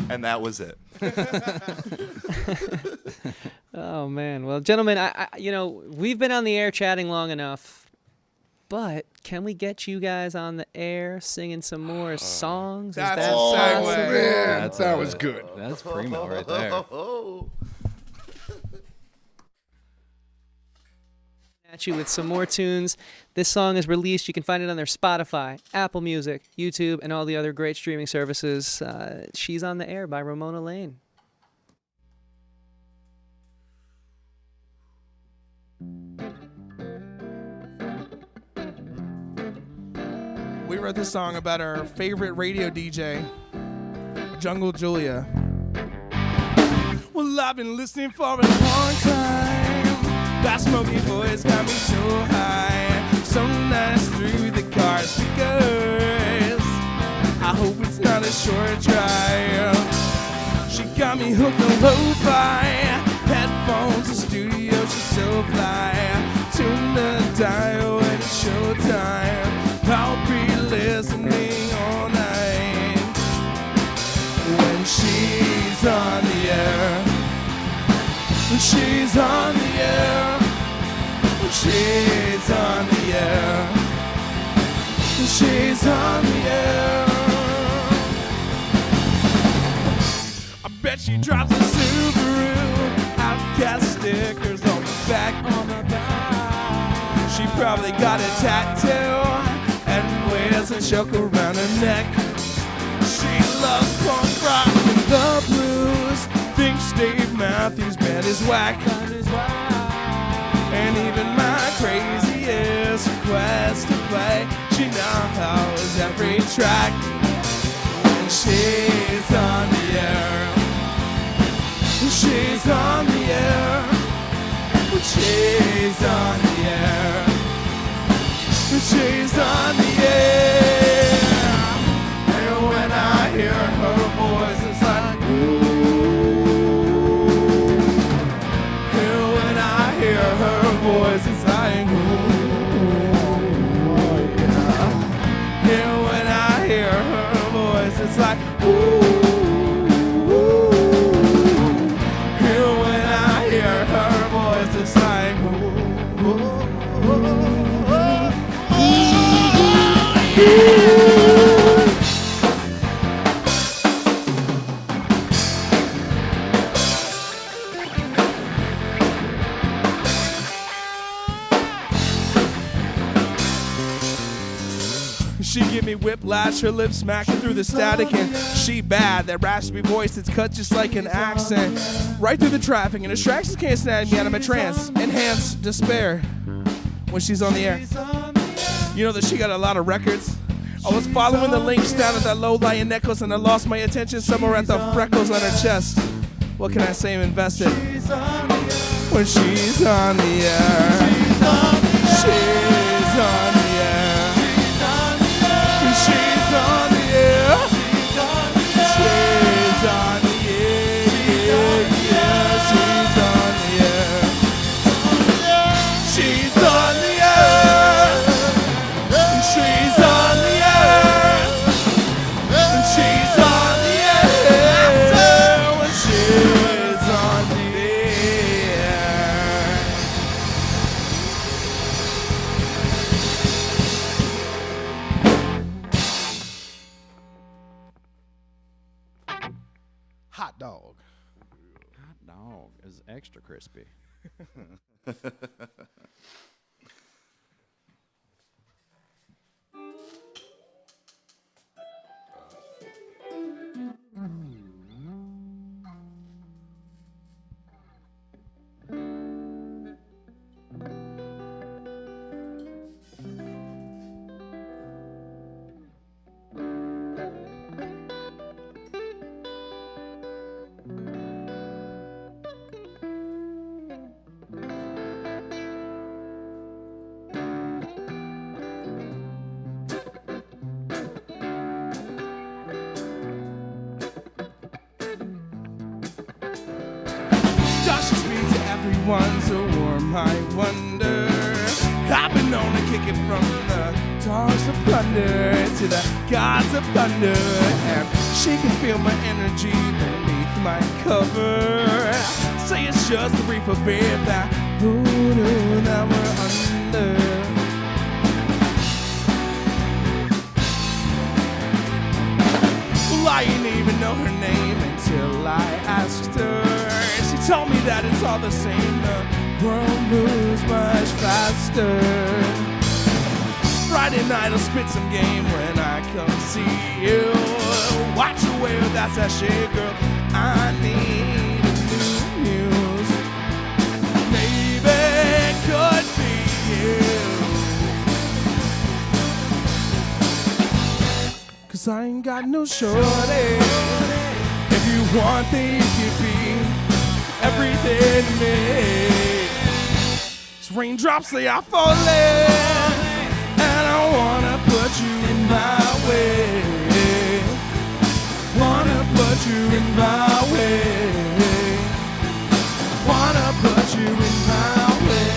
And that was it. Oh, man. Well, gentlemen, we've been on the air chatting long enough. But can we get you guys on the air singing some more songs? That's Is that a segue. possible? Man, that was good. That's primo right there. At you with some more tunes. This song is released. You can find it on their Spotify, Apple Music, YouTube, and all the other great streaming services. She's on the Air by Ramona Lane. We wrote this song about our favorite radio DJ, Jungle Julia. Well, I've been listening for a long time. That smoky voice got me so high, so nice through the car speakers. I hope it's not a short drive. She got me hooked on lo-fi headphones, the studio, she's so fly. Tune the dial when it's showtime. I'll be listening all night when she's on the air. When she's on the air. When she's on the air. When she's on the air. I bet she drops a Subaru, Outcast stickers on the back. She probably got a tattoo and wears a choke around her neck. She loves punk rock and the blues. Thinks Dave Matthews Band is whack. And even my craziest request to play, she knows every track. When she's on the air. When she's on the air. When she's on the air. When she's on the air. And when I hear her voice, it's like ooh. And when I hear her voice, it's like ooh. Yeah. And when I hear her voice, it's like ooh. And when I hear her voice, it's like ooh. She give me whiplash, her lips smacking through the static, and she bad, that raspy voice that's cut just like an accent. Right through the traffic, and distractions can't snag me out of my trance. Enhanced despair when she's on the air. You know that she got a lot of records. I was following the links down at that low-lying necklace, and I lost my attention somewhere at the freckles on her chest. What can I say? I'm invested. When she's on the air. She's on the air. She's on the air. She's on the air. Yeah, she's on the air. She's on the air. She's on the air. She's on the air. When she's on the air. Hot dog. Hot dog is extra crispy. Josh's me to everyone's a warm, I wonder. I've been known to kick it from the dogs of plunder to the gods of thunder, and she can feel my energy beneath my cover. Say it's just a reefer, babe, that voodoo that we're under. I didn't even know her name until I asked her. She told me that it's all the same, the world moves much faster. Friday night I'll spit some game when I come see you. Watch your way, that's that shit, girl. I need a new muse. Maybe it could be you. 'Cause I ain't got no shorty. If you want, then you could be everything to me. These raindrops, they are falling, and I wanna put you in my way. Wanna put you in my way. Wanna put you in my way.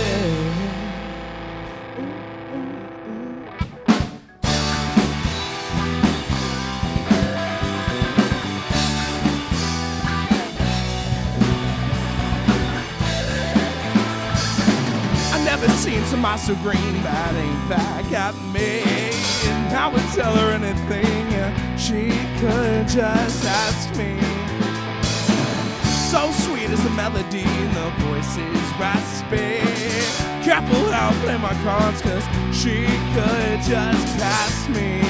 Never seen somebody so green, that ain't back at me. And I would tell her anything, she could just ask me. So sweet is the melody, and the voice is raspy. Careful how I play my cards, 'cause she could just pass me.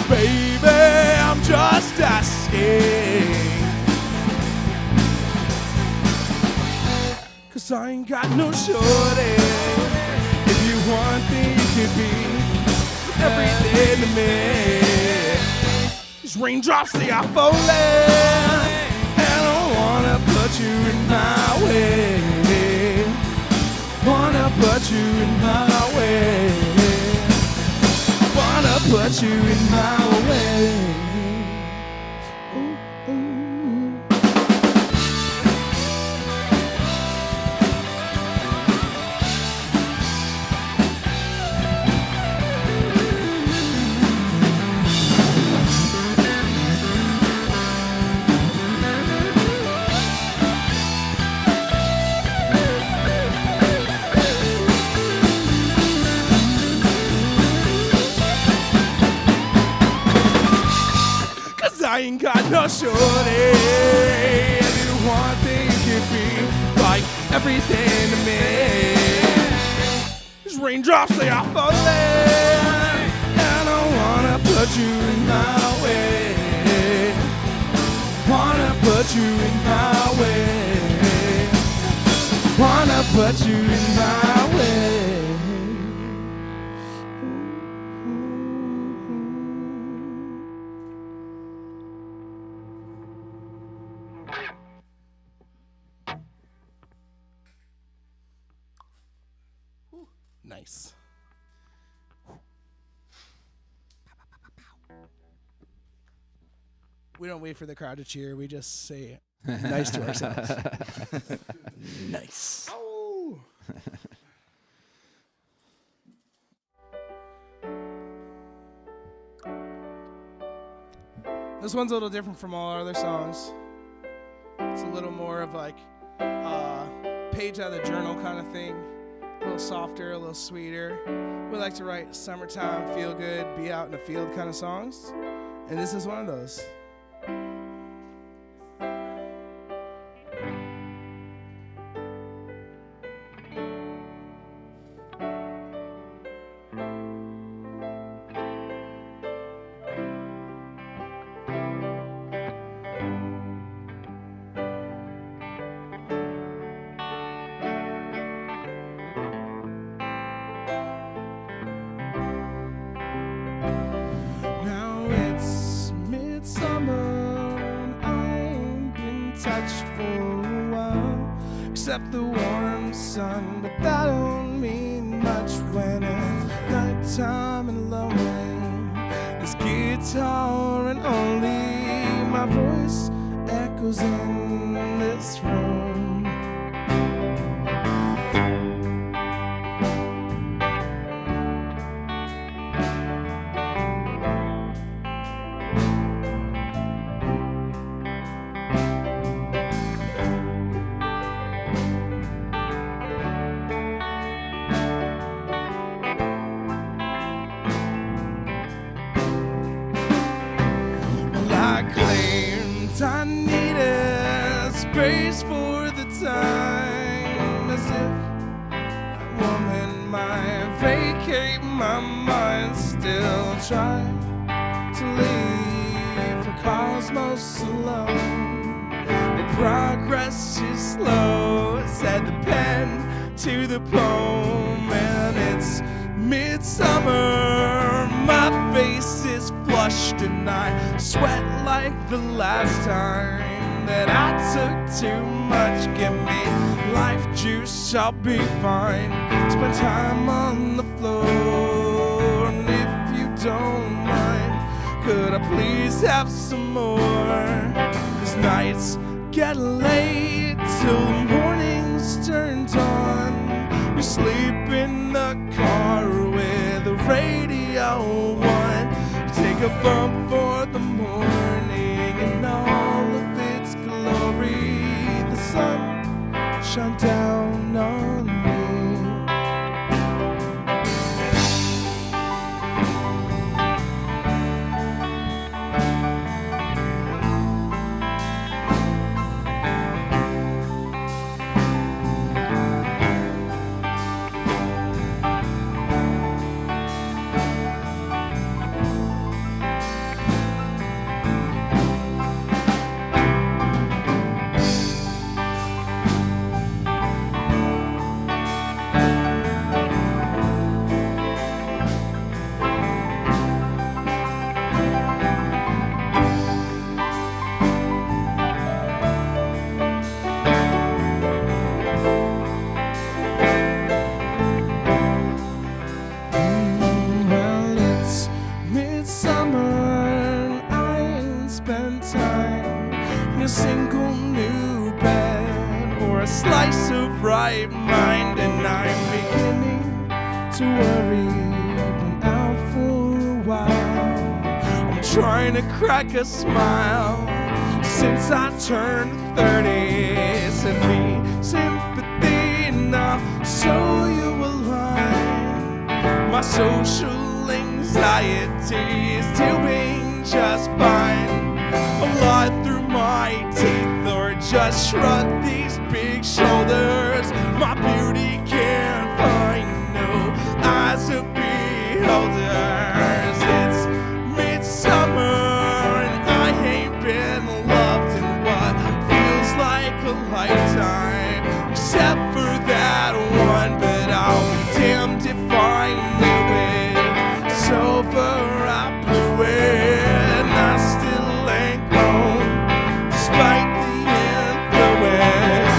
Baby, I'm just asking, 'cause I ain't got no shorty. If you want, then you could be everything to me. These raindrops, they are falling, and I wanna put you in my way. Wanna put you in my way. Wanna put you in my way. I ain't got no shorty. If you want, then you could be like everything to me. These raindrops, they are falling, and I wanna put you in my way. Wanna put you in my way. Wanna put you in my way. Nice. We don't wait for the crowd to cheer. We just say nice to ourselves. Nice. Oh. This one's a little different from all our other songs. It's a little more of like page out of the journal kind of thing. A little softer, a little sweeter. We like to write summertime, feel good, be out in the field kind of songs. And this is one of those. Except the warm sun, but that don't mean much when it's nighttime and lonely. This guitar and only my voice echoes in this room. space for the time, as if a woman might vacate my mind. Still try to leave the cosmos alone, but progress is slow. Said the pen to the poem, and it's midsummer. My face is flushed and I sweat like the last time that I took too much. Give me life juice, I'll be fine. Spend time on the floor, and if you don't mind, could I please have some more? 'Cause nights get late till the morning's turned on. You sleep in the car with the radio on. You take a bump for the morning and all of its glory. The sun shine down on me. Crack a smile since I turned 30. Send me sympathy and I'll show you a line. My social anxiety is doing just fine. I'll lie through my teeth or just shrug these big shoulders. My beauty can't find no eyes of beholders. It's midsummer, lifetime, except for that one, but I'll be damned if I knew it. It's over, I blew it, and I still ain't grown, despite the influence.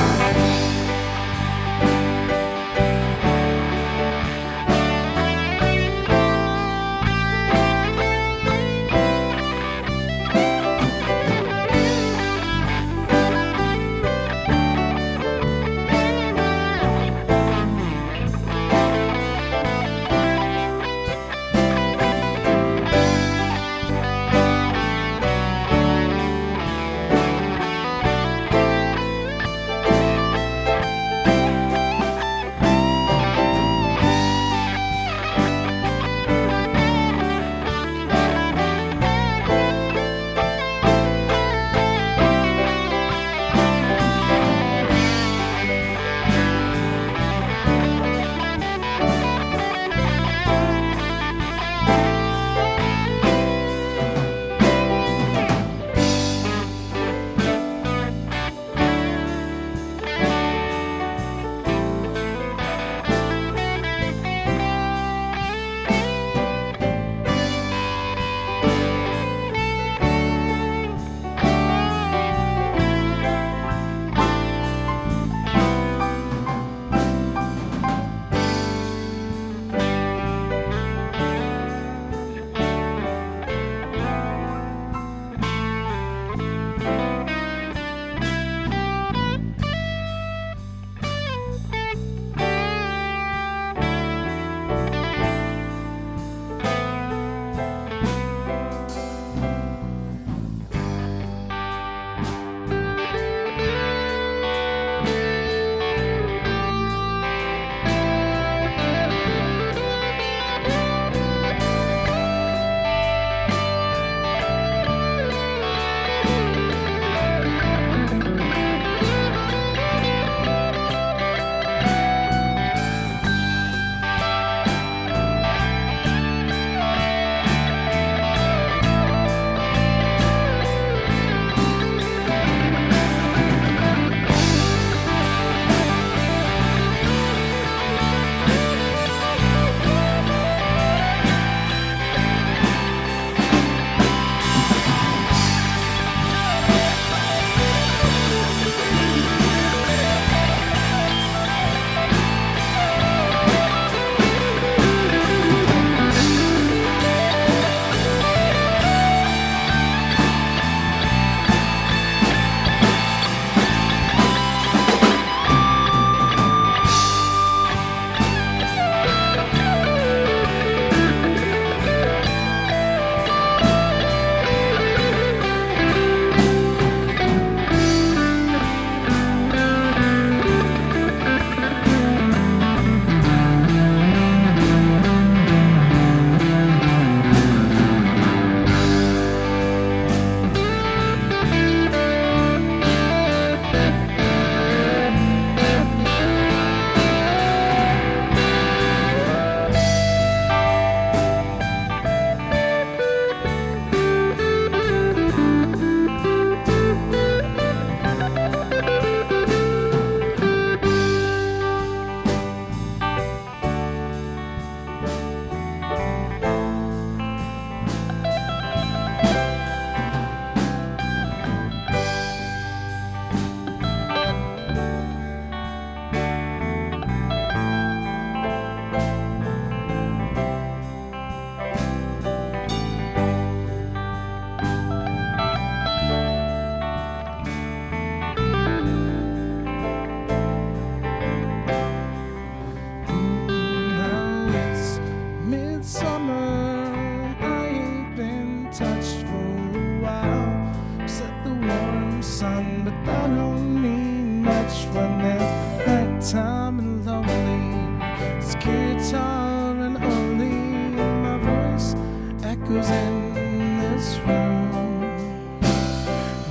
I don't need much when it's nighttime and lonely. It's guitar and only my voice echoes in this room.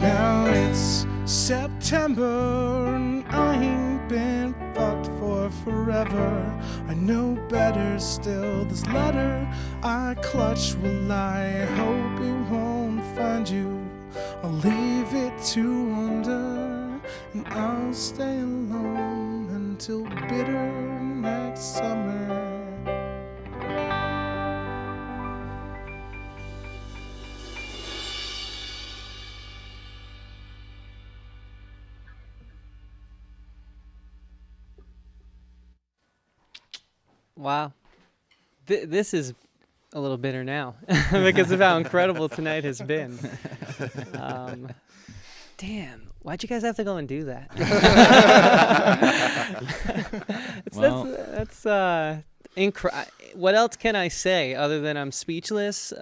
Now it's September and I ain't been fucked for forever. I know better still. This letter I clutch will I hope it won't find you. I'll leave it to wonder, and I'll stay alone until bitter next summer. Wow. This is a little bitter now because of how incredible tonight has been. Damn. Why'd you guys have to go and do that? What else can I say other than I'm speechless?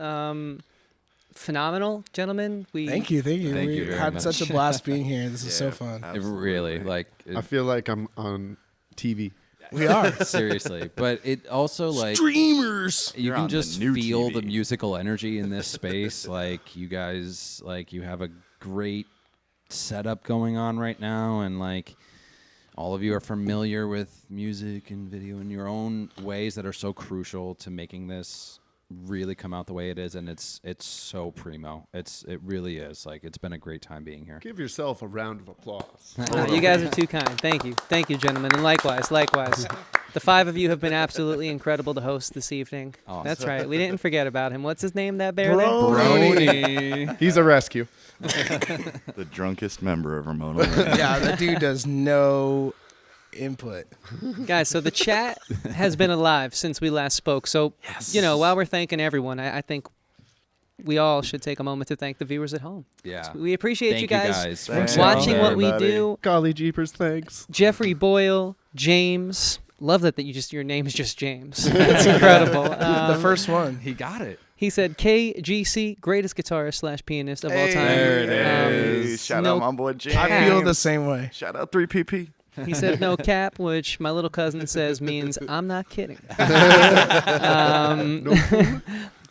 Phenomenal, gentlemen. Thank you. Thank you We very had much. such a blast being here. This is so fun. It really, like, I feel like I'm on TV. We are. seriously. But it also, like, Streamers. you You're can on the just new feel the TV. musical energy in this space. Like, you guys, like, you have a great setup going on right now, and like all of you are familiar with music and video in your own ways that are so crucial to making this really come out the way it is, and it's so primo. It really is. Like, it's been a great time being here. Give yourself a round of applause. You guys are too kind. Thank you, gentlemen, and likewise. The five of you have been absolutely incredible to host this evening. Awesome. That's right. We didn't forget about him. What's his name? That bear there? Brony. He's a rescue. The drunkest member of Ramona Lane. Yeah, that dude does no input. Guys, so the chat has been alive since we last spoke. So, you know, while we're thanking everyone, I think we all should take a moment to thank the viewers at home. Yeah. We appreciate Thank you guys, for Thanks, watching what we everybody. do. Golly jeepers, thanks. Jeffrey Boyle, James. Love that your name is just James. That's incredible. The first one. He got it. He said KGC, greatest guitarist / pianist of all time. There it Hey, shout out my boy James. I feel the same way. Shout out 3PP. He said no cap, which my little cousin says means I'm not kidding.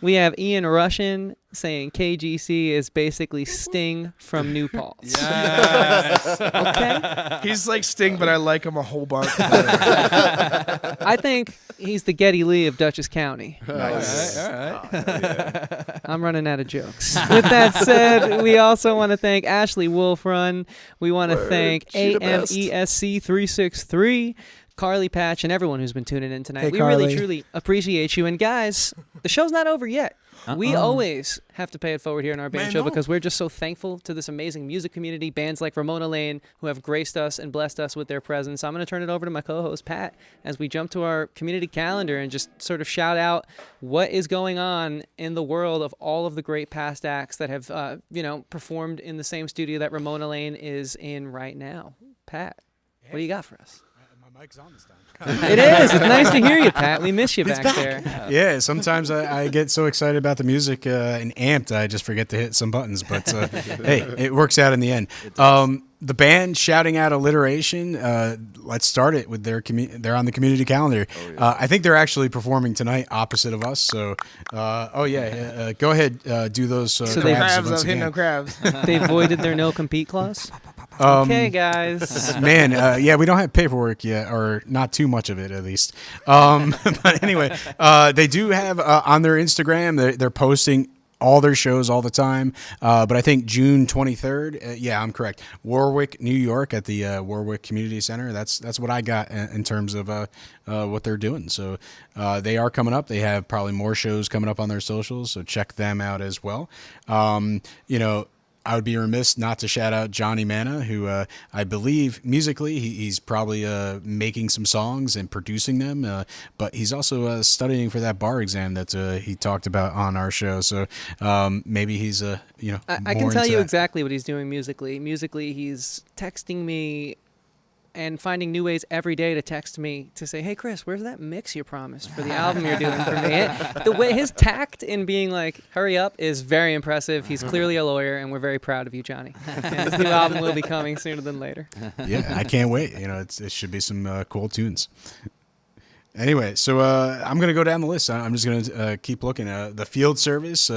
We have Ian Russian saying KGC is basically Sting from New Paltz. Yes. Okay? He's like Sting, but I like him a whole bunch. I think he's the Geddy Lee of Dutchess County. Nice. All right. I'm running out of jokes. With that said, we also want to thank Ashley Wolfrun. We want to thank She the best. AMESC363, Carly Patch, and everyone who's been tuning in tonight. Hey, We really, Carly. truly appreciate you. And guys, the show's not over yet. We always have to pay it forward here in our band show because we're just so thankful to this amazing music community, bands like Ramona Lane, who have graced us and blessed us with their presence. I'm going to turn it over to my co-host, Pat, as we jump to our community calendar and just sort of shout out what is going on in the world of all of the great past acts that have, performed in the same studio that Ramona Lane is in right now. Pat, what do you got for us? My mic's on this time. It is. It's nice to hear you, Pat. We miss you back there. Yeah, sometimes I get so excited about the music and amped, I just forget to hit some buttons. But hey, it works out in the end. The band shouting out alliteration. Let's start it with they're on the community calendar. I think they're actually performing tonight, opposite of us. So, go ahead, do those. So crabs they- Crabs, once I'm hitting again. no crabs. They voided their no compete clause. Okay, guys. Man, we don't have paperwork yet, or not too much of it at least. But anyway, they do have on their Instagram, they're posting all their shows all the time. But I think June 23rd, I'm correct, Warwick, New York at the Warwick Community Center. That's what I got in terms of what they're doing. So they are coming up. They have probably more shows coming up on their socials, so check them out as well. I would be remiss not to shout out Johnny Manna, who I believe musically he's probably making some songs and producing them, but he's also studying for that bar exam that he talked about on our show. So maybe he's I more can tell into you that. exactly what he's doing musically. Musically, he's texting me and finding new ways every day to text me to say, hey, Chris, where's that mix you promised for the album you're doing for me? The way his tact in being like, hurry up is very impressive. He's clearly a lawyer, and we're very proud of you, Johnny. And his new album will be coming sooner than later. Yeah, I can't wait. It should be some cool tunes. Anyway, so I'm going to go down the list. I'm just going to keep looking. The Field Service,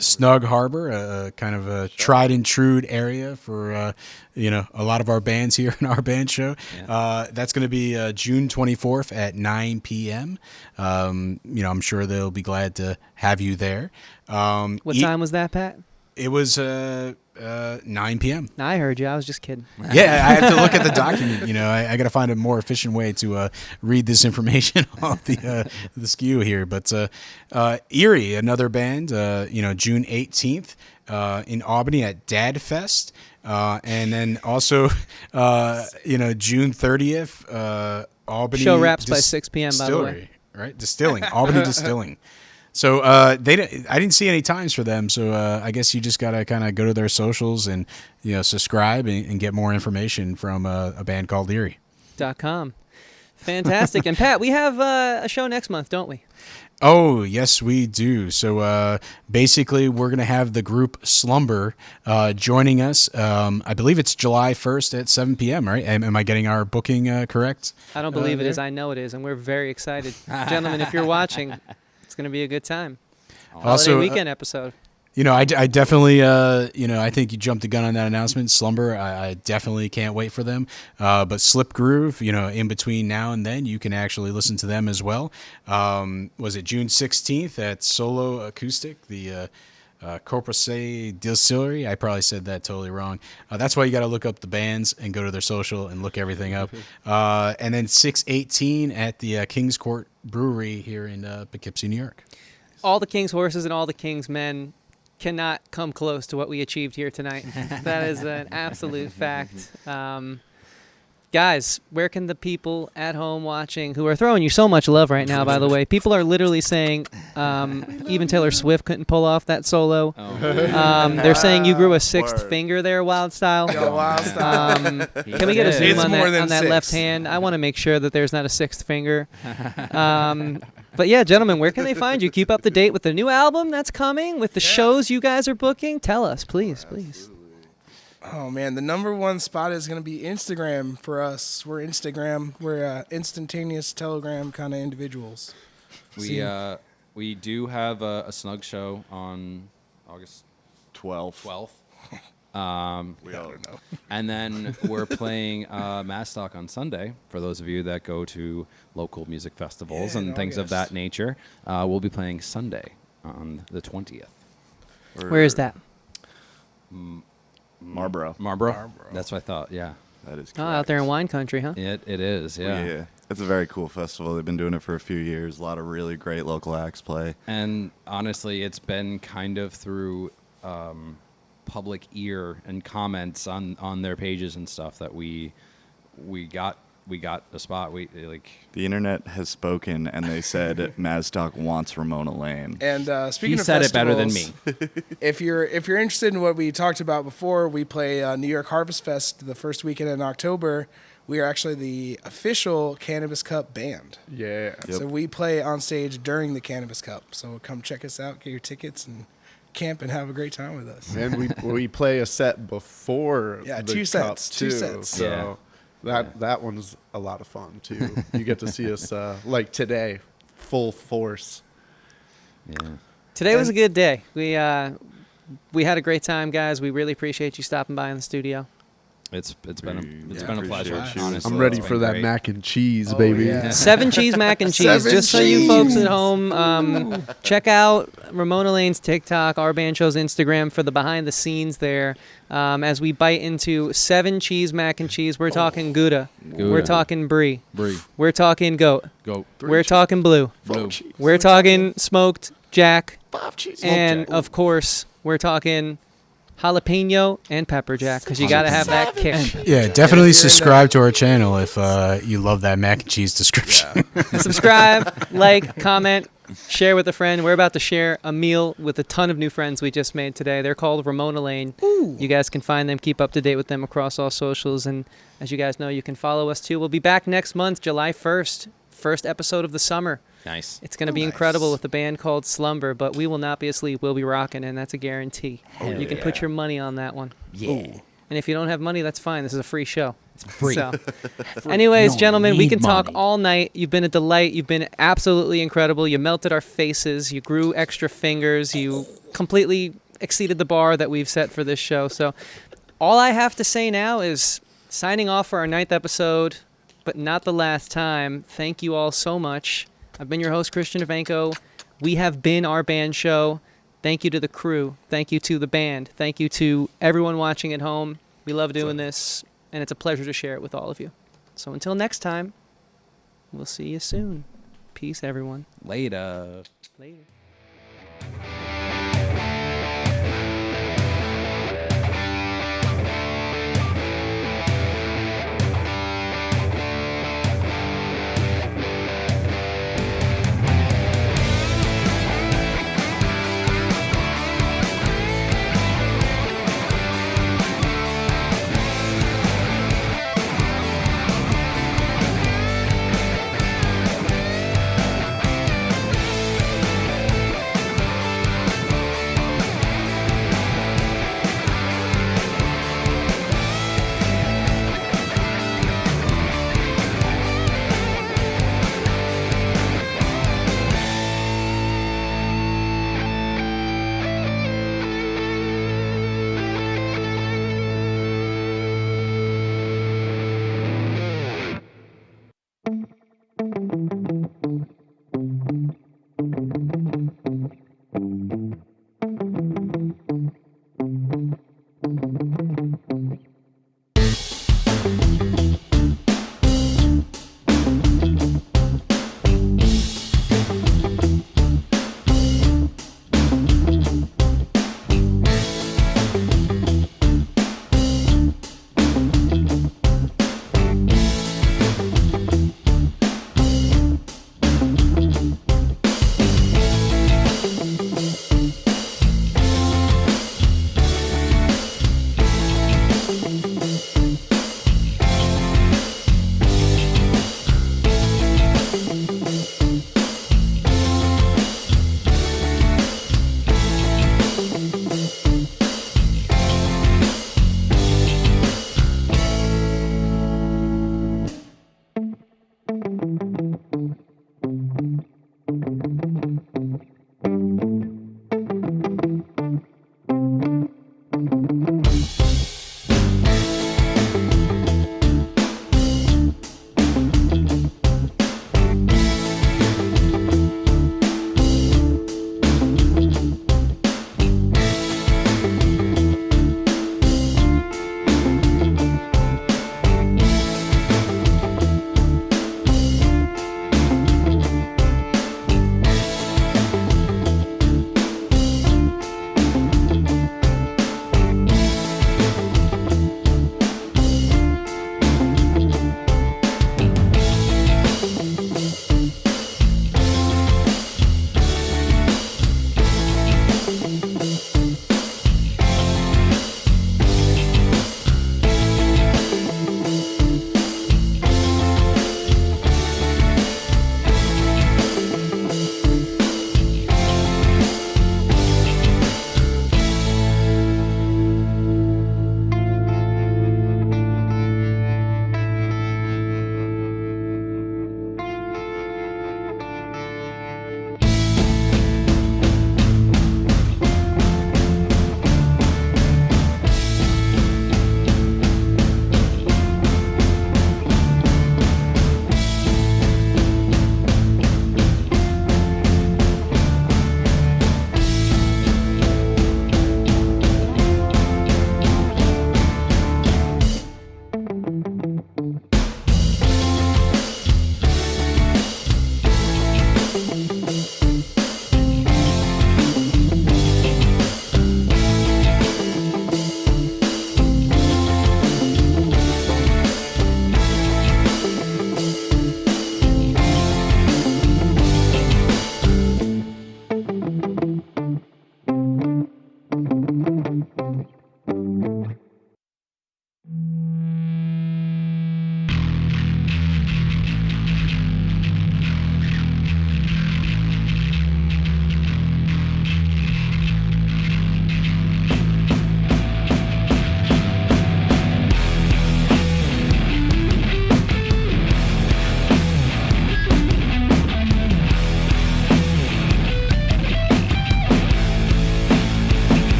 Snug Harbor, kind of a tried and true area for, a lot of our bands here in our band show. Yeah. That's going to be June 24th at 9 p.m. I'm sure they'll be glad to have you there. What time was that, Pat? It was 9 p.m. I heard you. I was just kidding. Yeah, I have to look at the document. I got to find a more efficient way to read this information off the SKU here. But Erie, another band, June 18th in Albany at Dad Fest. And then also, June 30th, Albany. Show wraps by 6 p.m., by the way. Right? Distilling. Albany Distilling. So I didn't see any times for them. So I guess you just gotta kind of go to their socials and subscribe and get more information from a band called Erie.com. Fantastic. And Pat, we have a show next month, don't we? Oh, yes, we do. So basically, we're going to have the group Slumber joining us. I believe it's July 1st at 7 p.m., right? Am I getting our booking correct? I don't believe it is. I know it is, and we're very excited. Gentlemen, if you're watching, it's going to be a good time. Also, weekend episode. I definitely, I think you jumped the gun on that announcement. Slumber, I definitely can't wait for them. But Slip Groove, in between now and then, you can actually listen to them as well. Was it June 16th at Solo Acoustic, the Corpus Distillery? I probably said that totally wrong. That's why you got to look up the bands and go to their social and look everything up. And then 6/18 at the King's Court Brewery here in Poughkeepsie, New York. All the King's horses and all the King's men cannot come close to what we achieved here tonight. That is an absolute fact. Guys, where can the people at home watching, who are throwing you so much love right now, by the way, people are literally saying even Taylor Swift couldn't pull off that solo. They're saying you grew a sixth finger there, Wild Style. Can we get a zoom on that left hand? I want to make sure that there's not a sixth finger. But yeah, gentlemen, where can they find you? Keep up to date with the new album that's coming, with the shows you guys are booking. Tell us, please. Oh, man, the number one spot is going to be Instagram for us. We're Instagram. We're instantaneous telegram kind of individuals. We do have a snug show on August 12th. We all know. And then we're playing Mastock on Sunday. For those of you that go to local music festivals and things of that nature, we'll be playing Sunday on the 20th. Where is that? Marlboro. That's what I thought, yeah. That is correct. Out there in wine country, huh? It is, yeah. Yeah. It's a very cool festival. They've been doing it for a few years. A lot of really great local acts play. And honestly, it's been kind of through public ear and comments on their pages and stuff that we got a spot. The internet has spoken, and they said Mazdoc wants Ramona Lane. And speaking he of said festivals, it better than me. if you're interested in what we talked about before, we play New York Harvest Fest the first weekend in October. We are actually the official Cannabis Cup band. Yeah. Yep. So we play on stage during the Cannabis Cup. So come check us out, get your tickets, and camp and have a great time with us. And we play a set before the two cup sets. too. Two sets. So that one's a lot of fun too. You get to see us like today, full force. Yeah. Today was a good day. We had a great time, guys. We really appreciate you stopping by in the studio. It's been a pleasure. Honestly, I'm ready it's for been that great. mac and cheese, baby. Yeah. 7 cheese mac and cheese. Just so you folks at home, check out Ramona Lane's TikTok, Our Band Show's Instagram for the behind the scenes there. As we bite into 7 cheese mac and cheese, we're talking Gouda. We're talking Brie. We're talking goat. We're talking blue. We're talking smoked Jack. And of course, we're talking jalapeno and pepper jack, because you got to have that kick. Yeah, definitely subscribe to our channel if you love that mac and cheese description. Subscribe, like, comment, Share with a friend. We're about to share a meal with a ton of new friends we just made today. They're called Ramona Lane. Ooh. You guys can find them, keep up to date with them across all socials. And as you guys know, you can follow us too. We'll be back next month, July 1st. First episode of the summer. Nice. It's going to be incredible with the band called Slumber, but we will not be asleep. We'll be rocking, and that's a guarantee. You can put your money on that one. Yeah. Ooh. And if you don't have money, that's fine. This is a free show. It's free. So, anyways, No gentlemen, we need can talk money. all night. You've been a delight. You've been absolutely incredible. You melted our faces. You grew extra fingers. You completely exceeded the bar that we've set for this show. So all I have to say now is signing off for our 9th episode, but not the last time. Thank you all so much. I've been your host, Christian Evanko. We have been Our Band Show. Thank you to the crew. Thank you to the band. Thank you to everyone watching at home. We love doing this, and it's a pleasure to share it with all of you. So until next time, we'll see you soon. Peace, everyone. Later. Later.